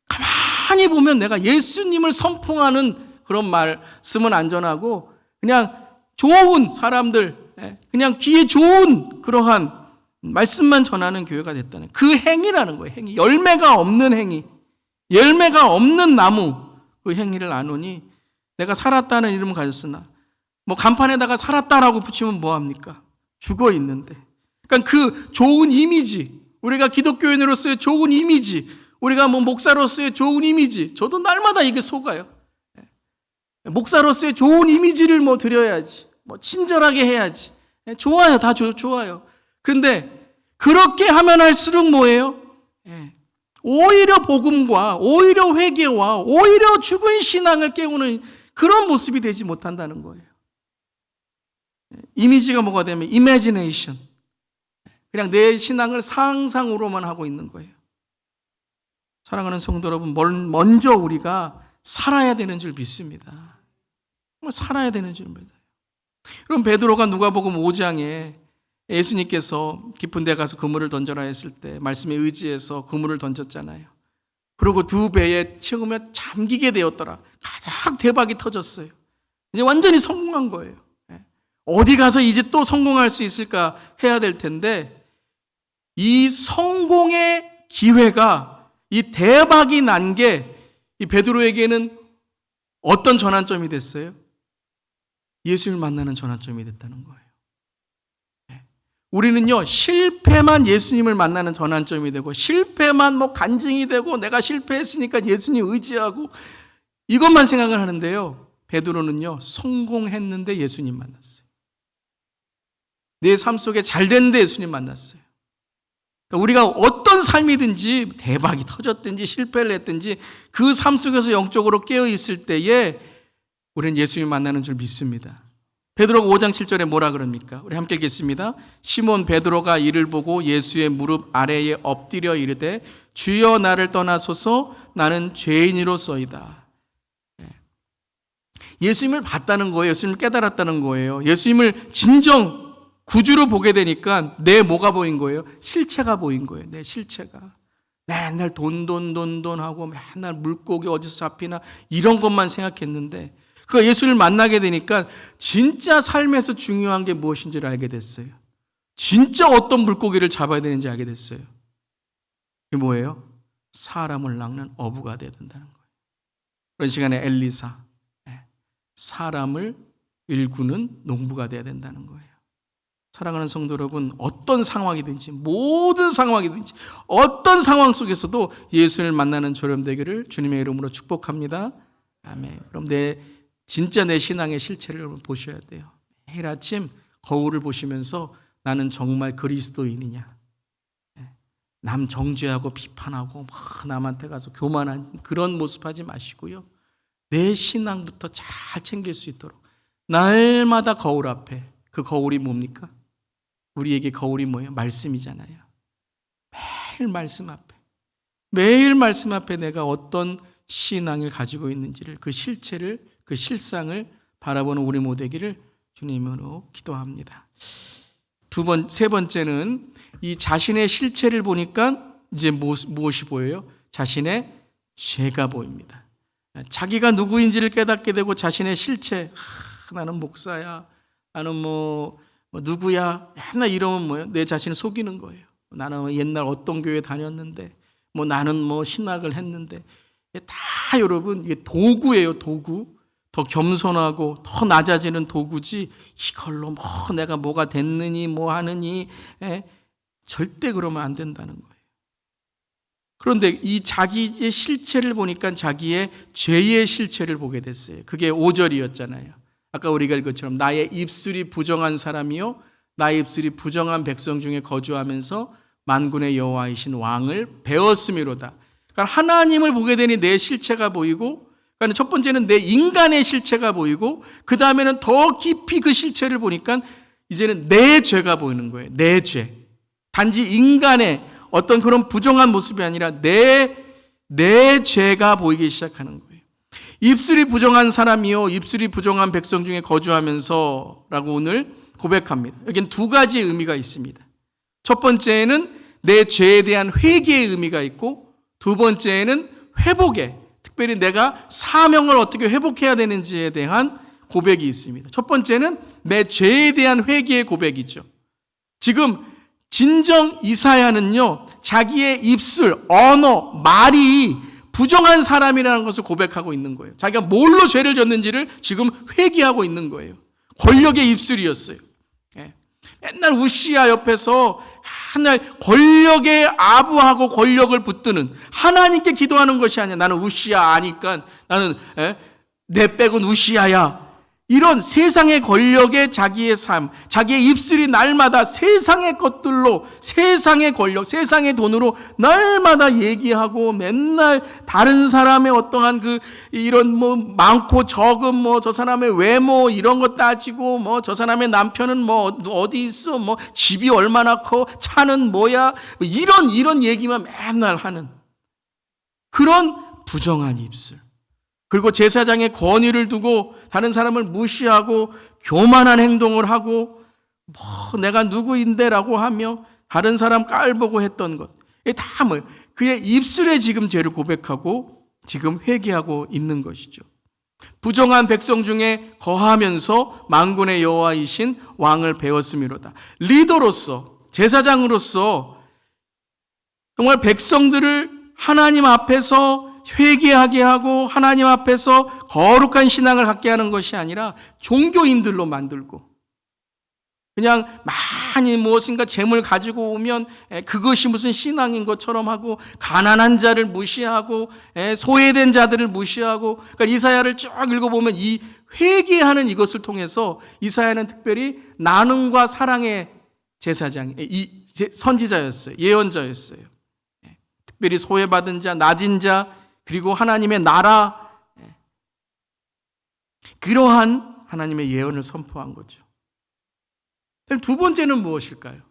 가만히 보면 내가 예수님을 선포하는 그런 말씀은 안전하고 그냥 좋은 사람들, 그냥 귀에 좋은 그러한 말씀만 전하는 교회가 됐다는 그 행위라는 거예요. 행위. 열매가 없는 행위. 열매가 없는 나무. 그 행위를 아노니 내가 살았다는 이름을 가졌으나 간판에다가 살았다라고 붙이면 뭐합니까? 죽어 있는데. 그러니까 그 좋은 이미지, 우리가 기독교인으로서의 좋은 이미지, 우리가 목사로서의 좋은 이미지, 저도 날마다 이게 속아요. 목사로서의 좋은 이미지를 드려야지, 친절하게 해야지. 좋아요, 다 좋아요. 그런데 그렇게 하면 할수록 뭐예요? 오히려 복음과 오히려 회개와 오히려 죽은 신앙을 깨우는 그런 모습이 되지 못한다는 거예요. 이미지가 뭐가 되면 imagination. 그냥 내 신앙을 상상으로만 하고 있는 거예요. 사랑하는 성도 여러분, 먼저 우리가 살아야 되는 줄 믿습니다. 살아야 되는 줄 믿어요. 그럼 베드로가 누가복음 5장에 예수님께서 깊은 데 가서 그물을 던져라 했을 때 말씀에 의지해서 그물을 던졌잖아요. 그리고 2배에 채우며 잠기게 되었더라. 가장 대박이 터졌어요. 이제 완전히 성공한 거예요. 어디 가서 이제 또 성공할 수 있을까 해야 될 텐데 이 성공의 기회가 이 대박이 난 게 이 베드로에게는 어떤 전환점이 됐어요? 예수를 만나는 전환점이 됐다는 거예요. 우리는요, 실패만 예수님을 만나는 전환점이 되고, 실패만 간증이 되고, 내가 실패했으니까 예수님 의지하고, 이것만 생각을 하는데요. 베드로는요, 성공했는데 예수님 만났어요. 내 삶 속에 잘 됐는데 예수님 만났어요. 그러니까 우리가 어떤 삶이든지 대박이 터졌든지 실패를 했든지 그 삶 속에서 영적으로 깨어 있을 때에 우리는 예수님 만나는 줄 믿습니다. 베드로가 5장 7절에 뭐라 그럽니까? 우리 함께 읽겠습니다. 시몬 베드로가 이를 보고 예수의 무릎 아래에 엎드려 이르되 주여 나를 떠나소서 나는 죄인이로소이다. 예수님을 봤다는 거예요. 예수님을 깨달았다는 거예요. 예수님을 진정 구주로 보게 되니까 내 뭐가 보인 거예요? 실체가 보인 거예요. 내 실체가. 맨날 돈 하고 맨날 물고기 어디서 잡히나 이런 것만 생각했는데 그 예수를 만나게 되니까 진짜 삶에서 중요한 게 무엇인지를 알게 됐어요. 진짜 어떤 물고기를 잡아야 되는지 알게 됐어요. 그게 뭐예요? 사람을 낚는 어부가 되어야 된다는 거예요. 그런 시간에 엘리사, 사람을 일구는 농부가 되어야 된다는 거예요. 사랑하는 성도 여러분, 어떤 상황이든지 모든 상황이든지 어떤 상황 속에서도 예수를 만나는 조련되기를 주님의 이름으로 축복합니다. 아멘. 그럼 진짜 내 신앙의 실체를 보셔야 돼요. 매일 아침 거울을 보시면서 나는 정말 그리스도인이냐. 남 정죄하고 비판하고 막 남한테 가서 교만한 그런 모습 하지 마시고요. 내 신앙부터 잘 챙길 수 있도록 날마다 거울 앞에, 그 거울이 뭡니까? 우리에게 거울이 뭐예요? 말씀이잖아요. 매일 말씀 앞에 내가 어떤 신앙을 가지고 있는지를, 그 실체를, 그 실상을 바라보는 우리 모두 되기를 주님으로 기도합니다. 세 번째는 이 자신의 실체를 보니까 이제 무엇이 보여요? 자신의 죄가 보입니다. 자기가 누구인지를 깨닫게 되고 자신의 실체, 나는 목사야, 나는 누구야, 맨날 이러면 뭐예요? 내 자신을 속이는 거예요. 나는 옛날 어떤 교회 다녔는데, 나는 신학을 했는데, 다 여러분 이게 도구예요, 도구. 더 겸손하고 더 낮아지는 도구지 이걸로 내가 뭐가 됐느니 하느니 절대 그러면 안 된다는 거예요. 그런데 이 자기의 실체를 보니까 자기의 죄의 실체를 보게 됐어요. 그게 5절이었잖아요. 아까 우리가 읽은 것처럼 나의 입술이 부정한 사람이요 나의 입술이 부정한 백성 중에 거주하면서 만군의 여호와이신 왕을 배웠음이로다. 그러니까 하나님을 보게 되니 내 실체가 보이고, 그러니까 첫 번째는 내 인간의 실체가 보이고, 그 다음에는 더 깊이 그 실체를 보니까 이제는 내 죄가 보이는 거예요. 내 죄. 단지 인간의 어떤 그런 부정한 모습이 아니라 내 죄가 보이기 시작하는 거예요. 입술이 부정한 사람이요 입술이 부정한 백성 중에 거주하면서 라고 오늘 고백합니다. 여기는 두 가지 의미가 있습니다. 첫 번째는 내 죄에 대한 회개의 의미가 있고, 두 번째는 회복의, 특별히 내가 사명을 어떻게 회복해야 되는지에 대한 고백이 있습니다. 첫 번째는 내 죄에 대한 회개의 고백이죠. 지금 진정 이사야는요 자기의 입술, 언어, 말이 부정한 사람이라는 것을 고백하고 있는 거예요. 자기가 뭘로 죄를 졌는지를 지금 회개하고 있는 거예요. 권력의 입술이었어요. 맨날 우시야 옆에서 하나님 권력에 아부하고 권력을 붙드는, 하나님께 기도하는 것이 아니야. 나는 우시야 아니까 나는 내 백은 우시야야. 이런 세상의 권력에 자기의 삶, 자기의 입술이 날마다 세상의 것들로, 세상의 권력, 세상의 돈으로 날마다 얘기하고 맨날 다른 사람의 어떠한 이런 많고 적은 저 사람의 외모 이런 거 따지고 저 사람의 남편은 어디 있어, 집이 얼마나 커, 차는 뭐야, 이런 얘기만 맨날 하는 그런 부정한 입술. 그리고 제사장의 권위를 두고 다른 사람을 무시하고 교만한 행동을 하고 내가 누구인데라고 하며 다른 사람 깔보고 했던 것. 이게 다 그의 입술에 지금 죄를 고백하고 지금 회개하고 있는 것이죠. 부정한 백성 중에 거하면서 만군의 여호와이신 왕을 배웠음이로다. 리더로서, 제사장으로서 정말 백성들을 하나님 앞에서 회개하게 하고 하나님 앞에서 거룩한 신앙을 갖게 하는 것이 아니라 종교인들로 만들고, 그냥 많이 무엇인가 재물 가지고 오면 그것이 무슨 신앙인 것처럼 하고, 가난한 자를 무시하고 소외된 자들을 무시하고. 그러니까 이사야를 쭉 읽어보면 이 회개하는 이것을 통해서 이사야는 특별히 나눔과 사랑의 제사장, 선지자였어요. 예언자였어요. 특별히 소외받은 자, 낮은 자, 그리고 하나님의 나라, 그러한 하나님의 예언을 선포한 거죠. 두 번째는 무엇일까요?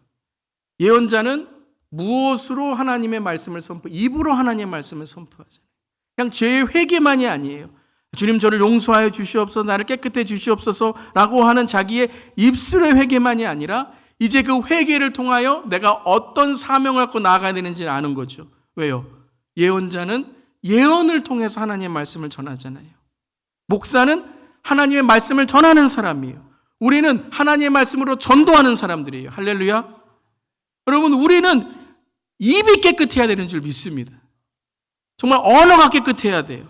예언자는 무엇으로 하나님의 말씀을 입으로 하나님의 말씀을 선포하잖아요. 그냥 죄의 회개만이 아니에요. 주님 저를 용서하여 주시옵소서, 나를 깨끗해 주시옵소서 라고 하는 자기의 입술의 회개만이 아니라 이제 그 회개를 통하여 내가 어떤 사명을 갖고 나아가야 되는지 아는 거죠. 왜요? 예언자는 예언을 통해서 하나님의 말씀을 전하잖아요. 목사는 하나님의 말씀을 전하는 사람이에요. 우리는 하나님의 말씀으로 전도하는 사람들이에요. 할렐루야. 여러분, 우리는 입이 깨끗해야 되는 줄 믿습니다. 정말 언어가 깨끗해야 돼요.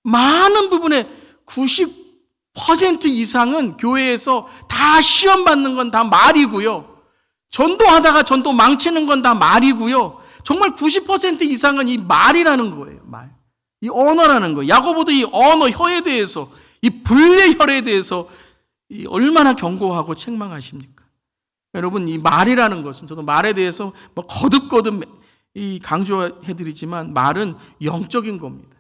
많은 부분에 90% 이상은 교회에서 다 시험 받는 건 다 말이고요. 전도하다가 전도 망치는 건 다 말이고요. 정말 90% 이상은 이 말이라는 거예요. 말. 이 언어라는 거예요. 야고보도 이 언어, 혀에 대해서, 이 불례혈에 대해서 얼마나 경고하고 책망하십니까? 여러분, 이 말이라는 것은, 저도 말에 대해서 거듭거듭 강조해드리지만 말은 영적인 겁니다.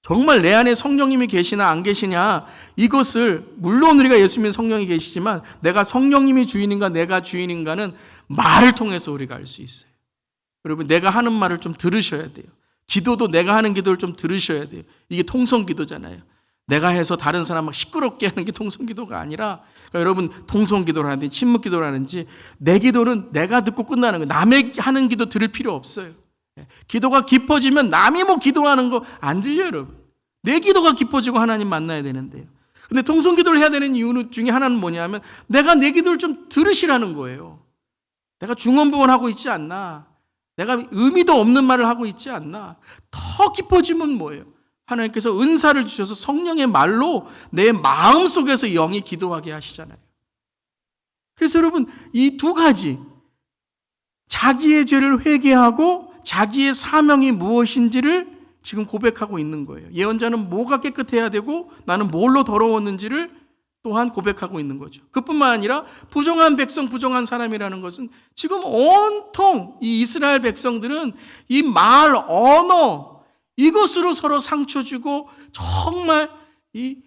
정말 내 안에 성령님이 계시나 안 계시냐, 이것을 물론 우리가 예수 믿는 성령이 계시지만 내가 성령님이 주인인가 내가 주인인가는 말을 통해서 우리가 알 수 있어요. 여러분, 내가 하는 말을 좀 들으셔야 돼요. 기도도 내가 하는 기도를 좀 들으셔야 돼요. 이게 통성기도잖아요. 내가 해서 다른 사람 막 시끄럽게 하는 게 통성기도가 아니라, 그러니까 여러분 통성기도를 하든지 침묵기도를 하든지 내 기도는 내가 듣고 끝나는 거예요. 남의 하는 기도 들을 필요 없어요. 기도가 깊어지면 남이 기도하는 거 안 들려요, 여러분. 내 기도가 깊어지고 하나님 만나야 되는데요. 근데 통성기도를 해야 되는 이유 중에 하나는 뭐냐면 내가 내 기도를 좀 들으시라는 거예요. 내가 중언부언하고 있지 않나, 내가 의미도 없는 말을 하고 있지 않나. 더 깊어지면 뭐예요? 하나님께서 은사를 주셔서 성령의 말로 내 마음속에서 영이 기도하게 하시잖아요. 그래서 여러분, 이 두 가지, 자기의 죄를 회개하고 자기의 사명이 무엇인지를 지금 고백하고 있는 거예요. 예언자는 뭐가 깨끗해야 되고 나는 뭘로 더러웠는지를 또한 고백하고 있는 거죠. 그뿐만 아니라 부정한 백성, 부정한 사람이라는 것은 지금 온통 이 이스라엘 백성들은 이 말, 언어 이것으로 서로 상처 주고 정말 이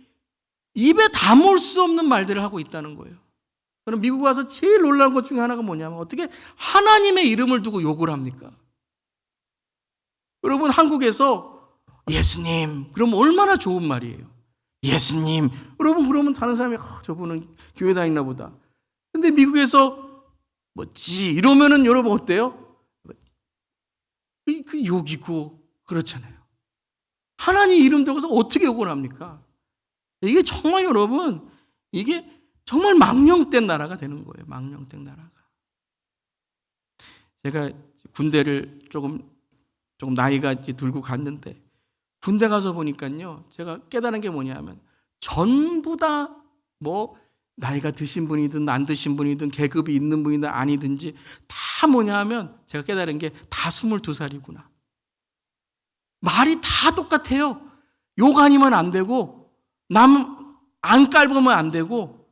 입에 담을 수 없는 말들을 하고 있다는 거예요. 저는 미국 와서 제일 놀라운 것 중에 하나가 뭐냐면 어떻게 하나님의 이름을 두고 욕을 합니까? 여러분 한국에서 예수님 그러면 얼마나 좋은 말이에요. 예수님 여러분 그러면 다른 사람이 저분은 교회 다니나 보다. 근데 미국에서 뭐지 이러면은 여러분 어때요? 그 욕이고 그렇잖아요. 하나님 이름 적어서 어떻게 욕을 합니까? 이게 정말 여러분 이게 정말 망령된 나라가 되는 거예요. 망령된 나라가. 제가 군대를 조금 나이가 이제 들고 갔는데 군대 가서 보니까요. 제가 깨달은 게 뭐냐면 전부 다 뭐 나이가 드신 분이든 안 드신 분이든 계급이 있는 분이든 아니든지 다 뭐냐면 제가 깨달은 게 다 22살이구나. 말이 다 똑같아요. 욕 아니면 안 되고 남 안 깔보면 안 되고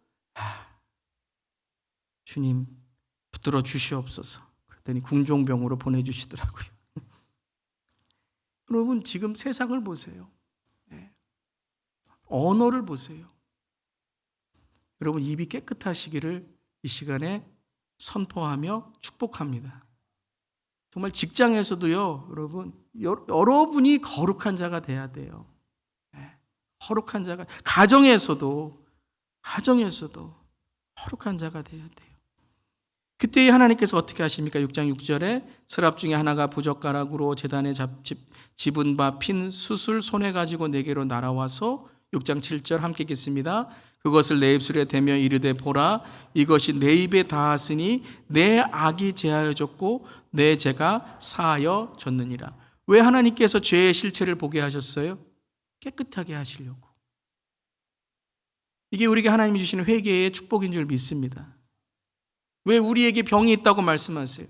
주님 붙들어 주시옵소서. 그랬더니 궁종병으로 보내주시더라고요. 여러분 지금 세상을 보세요. 네. 언어를 보세요. 여러분 입이 깨끗하시기를 이 시간에 선포하며 축복합니다. 정말 직장에서도요. 여러분 여러분이 거룩한 자가 돼야 돼요. 네. 거룩한 자가 가정에서도 거룩한 자가 돼야 돼요. 그때 하나님께서 어떻게 하십니까? 6장 6절에 서랍 중에 하나가 부젓가락으로 제단에 집은 바 핀 숯을 손에 가지고 내게로 날아와서 6장 7절 함께 읽겠습니다. 그것을 내 입술에 대며 이르되 보라 이것이 내 입에 닿았으니 내 악이 제하여졌고 내 죄가 사하여졌느니라. 왜 하나님께서 죄의 실체를 보게 하셨어요? 깨끗하게 하시려고. 이게 우리에게 하나님이 주시는 회개의 축복인 줄 믿습니다. 왜 우리에게 병이 있다고 말씀하세요?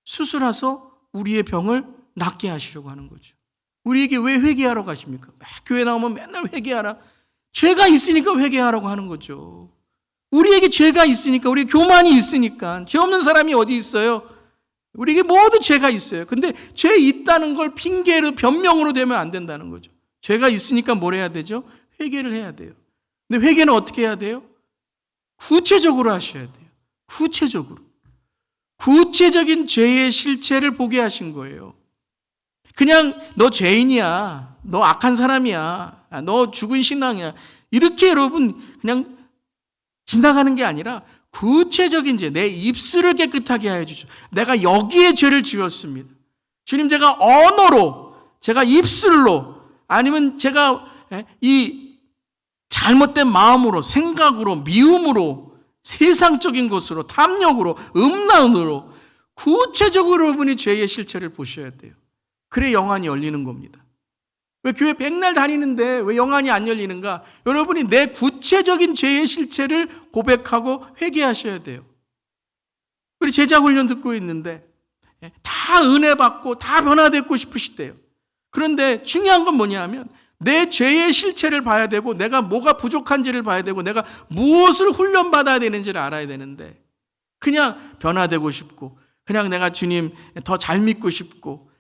수술해서 우리의 병을 낫게 하시려고 하는 거죠. 우리에게 왜 회개하러 가십니까? 교회 나오면 맨날 회개하라. 죄가 있으니까 회개하라고 하는 거죠. 우리에게 죄가 있으니까, 우리 교만이 있으니까. 죄 없는 사람이 어디 있어요? 우리에게 모두 죄가 있어요. 근데 죄 있다는 걸 핑계로 변명으로 되면 안 된다는 거죠. 죄가 있으니까 뭘 해야 되죠? 회개를 해야 돼요. 근데 회개는 어떻게 해야 돼요? 구체적으로 하셔야 돼요. 구체적인 죄의 실체를 보게 하신 거예요. 그냥 너 죄인이야, 너 악한 사람이야, 너 죽은 신앙이야 이렇게 여러분 그냥 지나가는 게 아니라 구체적인 죄, 내 입술을 깨끗하게 하여 주시오. 내가 여기에 죄를 지었습니다. 주님 제가 언어로, 제가 입술로 아니면 제가 이 잘못된 마음으로, 생각으로, 미움으로, 세상적인 것으로, 탐욕으로, 음란으로 구체적으로 여러분이 죄의 실체를 보셔야 돼요. 그래 영안이 열리는 겁니다. 왜 교회 백날 다니는데 왜 영안이 안 열리는가? 여러분이 내 구체적인 죄의 실체를 고백하고 회개하셔야 돼요. 우리 제자 훈련 듣고 있는데 다 은혜 받고 다 변화되고 싶으시대요. 그런데 중요한 건 뭐냐 하면 내 죄의 실체를 봐야 되고 내가 뭐가 부족한지를 봐야 되고 내가 무엇을 훈련받아야 되는지를 알아야 되는데 그냥 변화되고 싶고 그냥 내가 주님 더 잘 믿고 싶고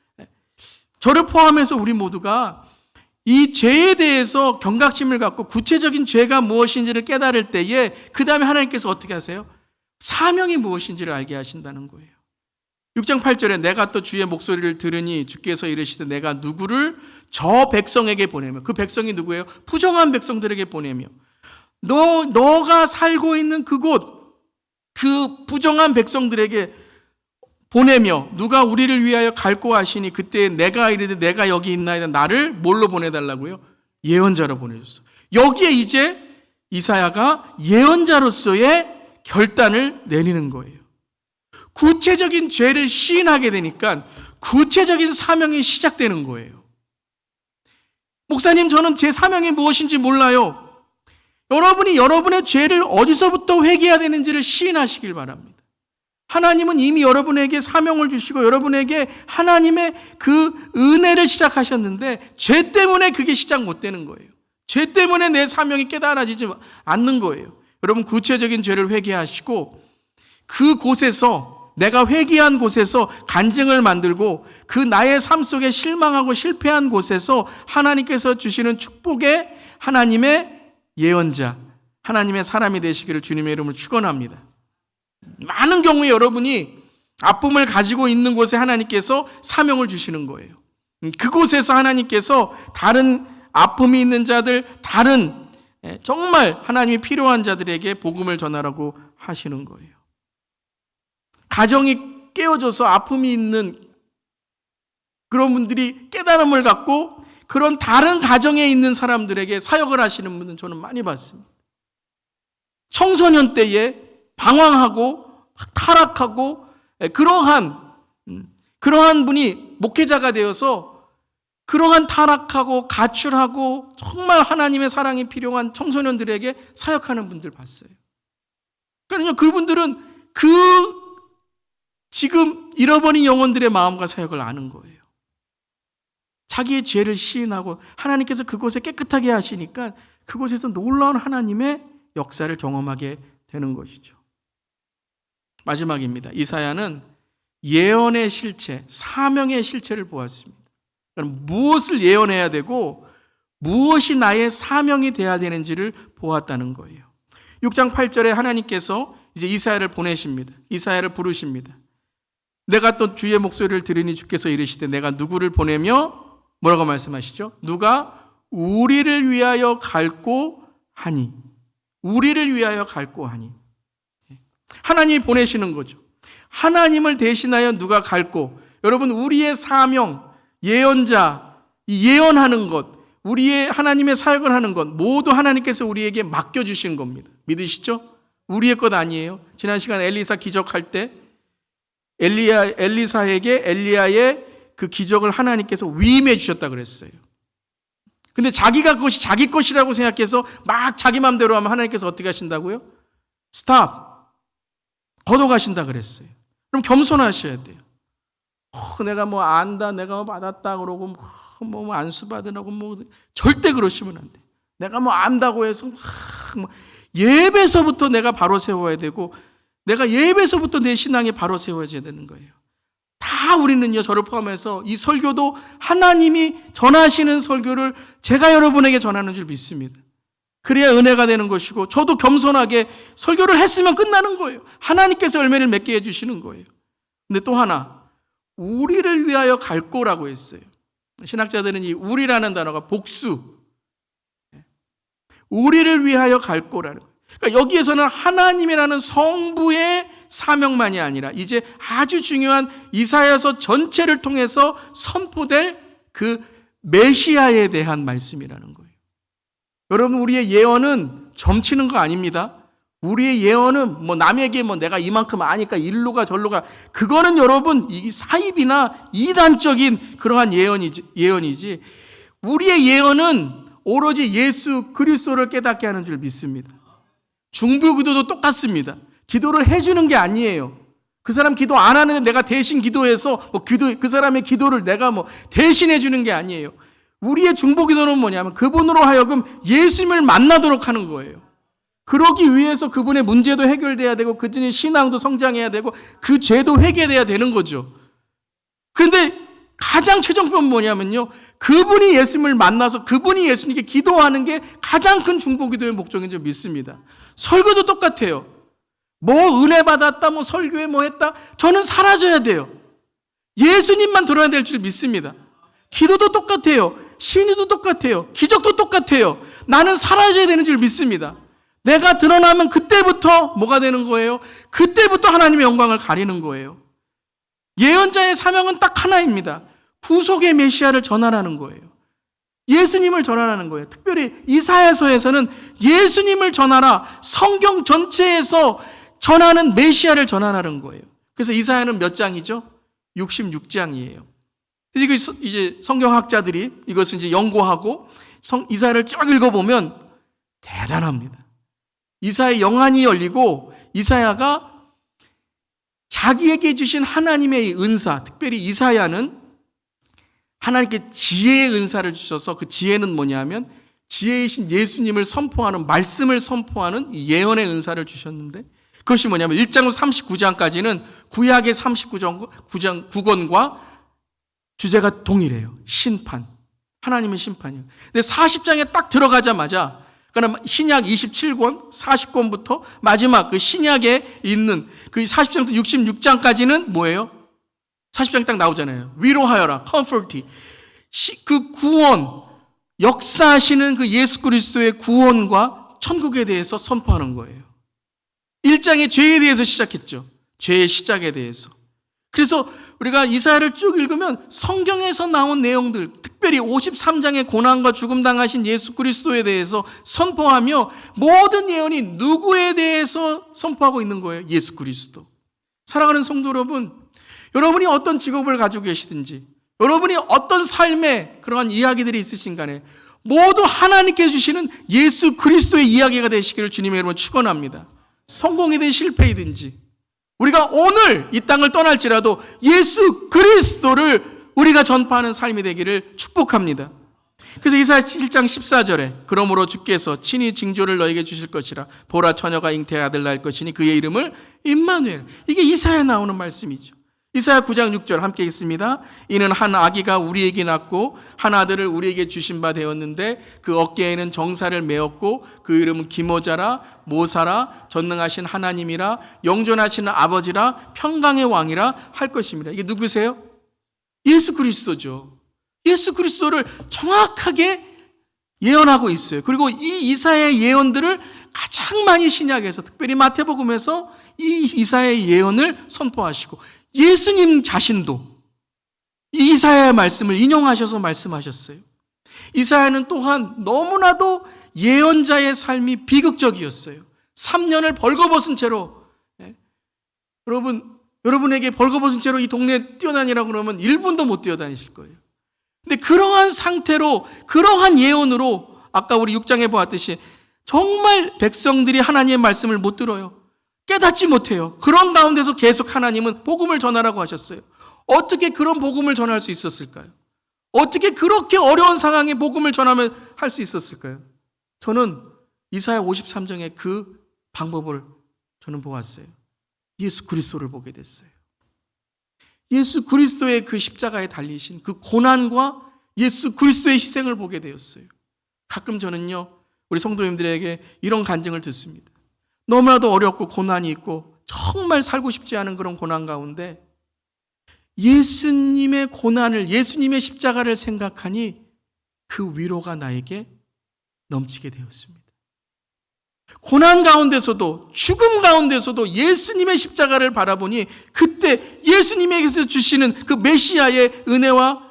저를 포함해서 우리 모두가 이 죄에 대해서 경각심을 갖고 구체적인 죄가 무엇인지를 깨달을 때에 그 다음에 하나님께서 어떻게 하세요? 사명이 무엇인지를 알게 하신다는 거예요. 6장 8절에 내가 또 주의 목소리를 들으니 주께서 이르시되 내가 누구를 저 백성에게 보내며 그 백성이 누구예요? 부정한 백성들에게 보내며 너가 살고 있는 그곳 그 부정한 백성들에게 보내며 누가 우리를 위하여 갈고 하시니 그때 내가 이르되 내가 여기 있나이다. 나를 뭘로 보내달라고요? 예언자로 보내줬어. 여기에 이제 이사야가 예언자로서의 결단을 내리는 거예요. 구체적인 죄를 시인하게 되니까 구체적인 사명이 시작되는 거예요. 목사님 저는 제 사명이 무엇인지 몰라요. 여러분이 여러분의 죄를 어디서부터 회개해야 되는지를 시인하시길 바랍니다. 하나님은 이미 여러분에게 사명을 주시고 여러분에게 하나님의 그 은혜를 시작하셨는데 죄 때문에 그게 시작 못 되는 거예요. 죄 때문에 내 사명이 깨달아지지 않는 거예요. 여러분 구체적인 죄를 회개하시고 그곳에서 내가 회개한 곳에서 간증을 만들고 그 나의 삶 속에 실망하고 실패한 곳에서 하나님께서 주시는 축복의 하나님의 예언자, 하나님의 사람이 되시기를 주님의 이름으로 축원합니다. 많은 경우에 여러분이 아픔을 가지고 있는 곳에 하나님께서 사명을 주시는 거예요. 그곳에서 하나님께서 다른 아픔이 있는 자들, 다른 정말 하나님이 필요한 자들에게 복음을 전하라고 하시는 거예요. 가정이 깨어져서 아픔이 있는 그런 분들이 깨달음을 갖고 그런 다른 가정에 있는 사람들에게 사역을 하시는 분은 저는 많이 봤습니다. 청소년 때에 방황하고 타락하고 그러한 분이 목회자가 되어서 그러한 타락하고 가출하고 정말 하나님의 사랑이 필요한 청소년들에게 사역하는 분들 봤어요. 그러니까 그분들은 지금 잃어버린 영혼들의 마음과 사역을 아는 거예요. 자기의 죄를 시인하고 하나님께서 그곳에 깨끗하게 하시니까 그곳에서 놀라운 하나님의 역사를 경험하게 되는 것이죠. 마지막입니다. 이사야는 예언의 실체, 사명의 실체를 보았습니다. 그럼 무엇을 예언해야 되고 무엇이 나의 사명이 되어야 되는지를 보았다는 거예요. 6장 8절에 하나님께서 이제 이사야를 보내십니다. 이사야를 부르십니다. 내가 또 주의 목소리를 들으니 주께서 이르시되 내가 누구를 보내며 뭐라고 말씀하시죠? 누가 우리를 위하여 갈고 하니. 우리를 위하여 갈고 하니. 하나님이 보내시는 거죠. 하나님을 대신하여 누가 갈고. 여러분 우리의 사명, 예언자, 예언하는 것, 우리의 하나님의 사역을 하는 것 모두 하나님께서 우리에게 맡겨주신 겁니다. 믿으시죠? 우리의 것 아니에요. 지난 시간 엘리사 기적할 때 엘리사에게 엘리야의 그 기적을 하나님께서 위임해 주셨다 그랬어요. 근데 자기가 그것이 자기 것이라고 생각해서 막 자기 마음대로 하면 하나님께서 어떻게 하신다고요? 스탑! 걷어가신다 그랬어요. 그럼 겸손하셔야 돼요. 내가 뭐 안다, 내가 뭐 받았다 그러고 뭐 안수 받으라고 뭐 절대 그러시면 안 돼요. 내가 뭐 안다고 해서 뭐 예배서부터 내가 바로 세워야 되고 내가 예배서부터 내 신앙이 바로 세워져야 되는 거예요. 다 우리는요, 저를 포함해서 이 설교도 하나님이 전하시는 설교를 제가 여러분에게 전하는 줄 믿습니다. 그래야 은혜가 되는 것이고 저도 겸손하게 설교를 했으면 끝나는 거예요. 하나님께서 열매를 맺게 해주시는 거예요. 근데 또 하나, 우리를 위하여 갈 거라고 했어요. 신학자들은 이 우리라는 단어가 복수, 우리를 위하여 갈 거라는 거예요. 그러니까 여기에서는 하나님이라는 성부의 사명만이 아니라 이제 아주 중요한 이사야서 전체를 통해서 선포될 그 메시아에 대한 말씀이라는 거예요. 여러분, 우리의 예언은 점치는 거 아닙니다. 우리의 예언은 뭐 남에게 뭐 내가 이만큼 아니까 일로 가 절로 가, 그거는 여러분 이 사입이나 이단적인 그러한 예언이지 우리의 예언은 오로지 예수 그리스도를 깨닫게 하는 줄 믿습니다. 중보기도도 똑같습니다. 기도를 해주는 게 아니에요. 그 사람 기도 안 하는데 내가 대신 기도해서 그 사람의 기도를 내가 뭐 대신해 주는 게 아니에요. 우리의 중보기도는 뭐냐면 그분으로 하여금 예수님을 만나도록 하는 거예요. 그러기 위해서 그분의 문제도 해결돼야 되고 그분의 신앙도 성장해야 되고 그 죄도 회개돼야 되는 거죠. 그런데 가장 최종표는 뭐냐면요, 그분이 예수님을 만나서 그분이 예수님께 기도하는 게 가장 큰 중보기도의 목적인 줄 믿습니다. 설교도 똑같아요. 뭐 은혜 받았다, 뭐 설교에 뭐 했다, 저는 사라져야 돼요. 예수님만 들어야 될 줄 믿습니다. 기도도 똑같아요. 신유도 똑같아요. 기적도 똑같아요. 나는 사라져야 되는 줄 믿습니다. 내가 드러나면 그때부터 뭐가 되는 거예요? 그때부터 하나님의 영광을 가리는 거예요. 예언자의 사명은 딱 하나입니다. 구속의 메시아를 전하라는 거예요. 예수님을 전하라는 거예요. 특별히 이사야서에서는 예수님을 전하라, 성경 전체에서 전하는 메시아를 전하라는 거예요. 그래서 이사야는 몇 장이죠? 66장이에요. 이제 성경학자들이 이것을 이제 연구하고 이사야를 쭉 읽어보면 대단합니다. 이사야의 영안이 열리고 이사야가 자기에게 주신 하나님의 은사, 특별히 이사야는 하나님께 지혜의 은사를 주셔서 그 지혜는 뭐냐면 지혜이신 예수님을 선포하는, 말씀을 선포하는 예언의 은사를 주셨는데 그것이 뭐냐면 1장부터 39장까지는 구약의 39권과 주제가 동일해요. 심판. 하나님의 심판이에요. 근데 40장에 딱 들어가자마자, 그러나 신약 27권, 40권부터 마지막 그 신약에 있는 그 40장부터 66장까지는 뭐예요? 40장이 딱 나오잖아요. 위로하여라, comfort. 그 구원, 역사하시는 그 예수 그리스도의 구원과 천국에 대해서 선포하는 거예요. 1장의 죄에 대해서 시작했죠. 죄의 시작에 대해서. 그래서 우리가 이사야를 쭉 읽으면 성경에서 나온 내용들, 특별히 53장의 고난과 죽음 당하신 예수 그리스도에 대해서 선포하며 모든 예언이 누구에 대해서 선포하고 있는 거예요? 예수 그리스도. 사랑하는 성도 여러분, 여러분이 어떤 직업을 가지고 계시든지, 여러분이 어떤 삶에 그러한 이야기들이 있으신 간에 모두 하나님께 주시는 예수 그리스도의 이야기가 되시기를 주님의 이름으로 축원합니다. 성공이든 실패이든지 우리가 오늘 이 땅을 떠날지라도 예수 그리스도를 우리가 전파하는 삶이 되기를 축복합니다. 그래서 이사야 7장 14절에 그러므로 주께서 친히 징조를 너에게 주실 것이라 보라 처녀가 잉태의 아들 낳을 것이니 그의 이름을 임마누엘. 이게 이사야에 나오는 말씀이죠. 이사야 9장 6절 함께 읽습니다. 이는 한 아기가 우리에게 낳고 한 아들을 우리에게 주신 바 되었는데 그 어깨에는 정사를 메었고 그 이름은 기모자라 모사라 전능하신 하나님이라 영존하시는 아버지라 평강의 왕이라 할 것입니다. 이게 누구세요? 예수 그리스도죠. 예수 그리스도를 정확하게 예언하고 있어요. 그리고 이 이사야의 예언들을 가장 많이 신약에서, 특별히 마태복음에서 이 이사야의 예언을 선포하시고 예수님 자신도 이 이사야의 말씀을 인용하셔서 말씀하셨어요. 이사야는 또한 너무나도 예언자의 삶이 비극적이었어요. 3년을 벌거벗은 채로, 여러분에게 벌거벗은 채로 이 동네에 뛰어다니라고 그러면 1분도 못 뛰어다니실 거예요. 근데 그러한 상태로, 그러한 예언으로 아까 우리 6장에 보았듯이 정말 백성들이 하나님의 말씀을 못 들어요. 깨닫지 못해요. 그런 가운데서 계속 하나님은 복음을 전하라고 하셨어요. 어떻게 그런 복음을 전할 수 있었을까요? 어떻게 그렇게 어려운 상황에 복음을 전하면 할 수 있었을까요? 저는 이사야 53장의 그 방법을 저는 보았어요. 예수 그리스도를 보게 됐어요. 예수 그리스도의 그 십자가에 달리신 그 고난과 예수 그리스도의 희생을 보게 되었어요. 가끔 저는요, 우리 성도님들에게 이런 간증을 듣습니다. 너무나도 어렵고 고난이 있고 정말 살고 싶지 않은 그런 고난 가운데 예수님의 고난을, 예수님의 십자가를 생각하니 그 위로가 나에게 넘치게 되었습니다. 고난 가운데서도, 죽음 가운데서도 예수님의 십자가를 바라보니 그때 예수님에게서 주시는 그 메시아의 은혜와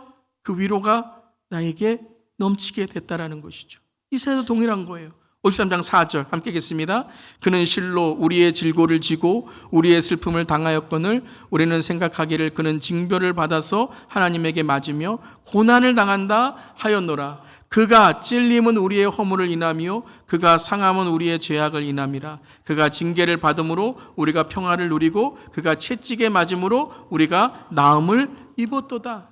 그 위로가 나에게 넘치게 됐다라는 것이죠. 이사야도 동일한 거예요. 53장 4절 함께 읽겠습니다. 그는 실로 우리의 질고를 지고 우리의 슬픔을 당하였거늘 우리는 생각하기를 그는 징벌을 받아서 하나님에게 맞으며 고난을 당한다 하였노라. 그가 찔림은 우리의 허물을 인하며 그가 상함은 우리의 죄악을 인함이라. 그가 징계를 받음으로 우리가 평화를 누리고 그가 채찍에 맞음으로 우리가 나음을 입었도다.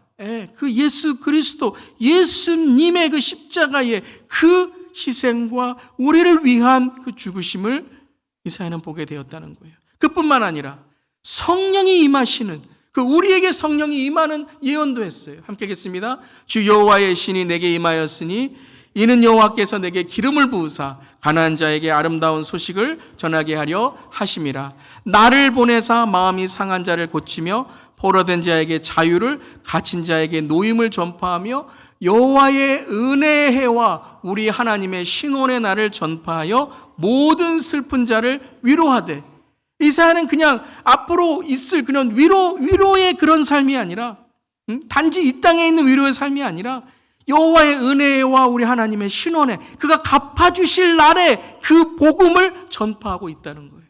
그 예수 그리스도, 예수님의 그 십자가의 그 희생과 우리를 위한 그 죽으심을 이사야는 보게 되었다는 거예요. 그뿐만 아니라 성령이 임하시는, 그 우리에게 성령이 임하는 예언도 했어요. 함께 읽겠습니다. 주 여호와의 신이 내게 임하였으니 이는 여호와께서 내게 기름을 부으사 가난한 자에게 아름다운 소식을 전하게 하려 하심이라. 나를 보내사 마음이 상한 자를 고치며 포로된 자에게 자유를, 갇힌 자에게 노임을 전파하며 여호와의 은혜의 해와 우리 하나님의 신원의 날을 전파하여 모든 슬픈 자를 위로하되. 이사야는 그냥 앞으로 있을 그런 위로의 그런 삶이 아니라, 단지 이 땅에 있는 위로의 삶이 아니라 여호와의 은혜와 우리 하나님의 신원에, 그가 갚아주실 날에 그 복음을 전파하고 있다는 거예요.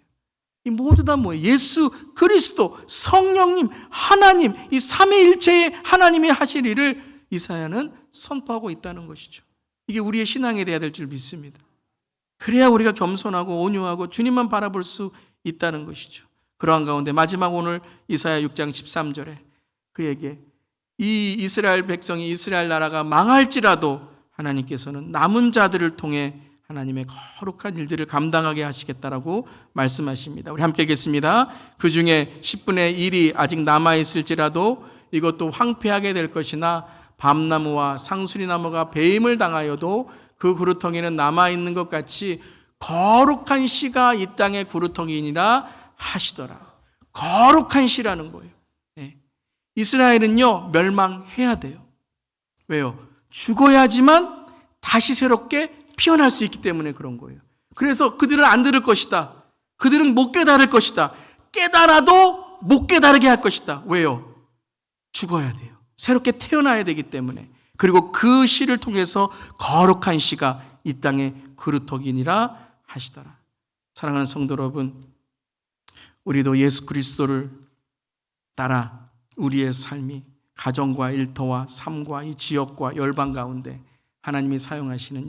이 모두 다 뭐예요? 예수 그리스도, 성령님, 하나님, 이 삼위일체의 하나님이 하실 일을 이사야는 선포하고 있다는 것이죠. 이게 우리의 신앙이 되어야 될 줄 믿습니다. 그래야 우리가 겸손하고 온유하고 주님만 바라볼 수 있다는 것이죠. 그러한 가운데 마지막 오늘 이사야 6장 13절에 그에게 이 이스라엘 백성이 이스라엘 나라가 망할지라도 하나님께서는 남은 자들을 통해 하나님의 거룩한 일들을 감당하게 하시겠다라고 말씀하십니다. 우리 함께 읽겠습니다. 그 중에 10분의 1이 아직 남아있을지라도 이것도 황폐하게 될 것이나 밤나무와 상수리나무가 배임을 당하여도 그 구루텅이는 남아있는 것 같이 거룩한 씨가 이 땅의 구루텅이니라 하시더라. 거룩한 씨라는 거예요. 네. 이스라엘은요 멸망해야 돼요. 왜요? 죽어야지만 다시 새롭게 피어날 수 있기 때문에 그런 거예요. 그래서 그들은 안 들을 것이다. 그들은 못 깨달을 것이다. 깨달아도 못 깨달게 할 것이다. 왜요? 죽어야 돼요. 새롭게 태어나야 되기 때문에. 그리고 그 씨를 통해서 거룩한 씨가 이 땅에 그루터기니라 하시더라. 사랑하는 성도 여러분, 우리도 예수 그리스도를 따라 우리의 삶이 가정과 일터와 삶과 이 지역과 열방 가운데 하나님이 사용하시는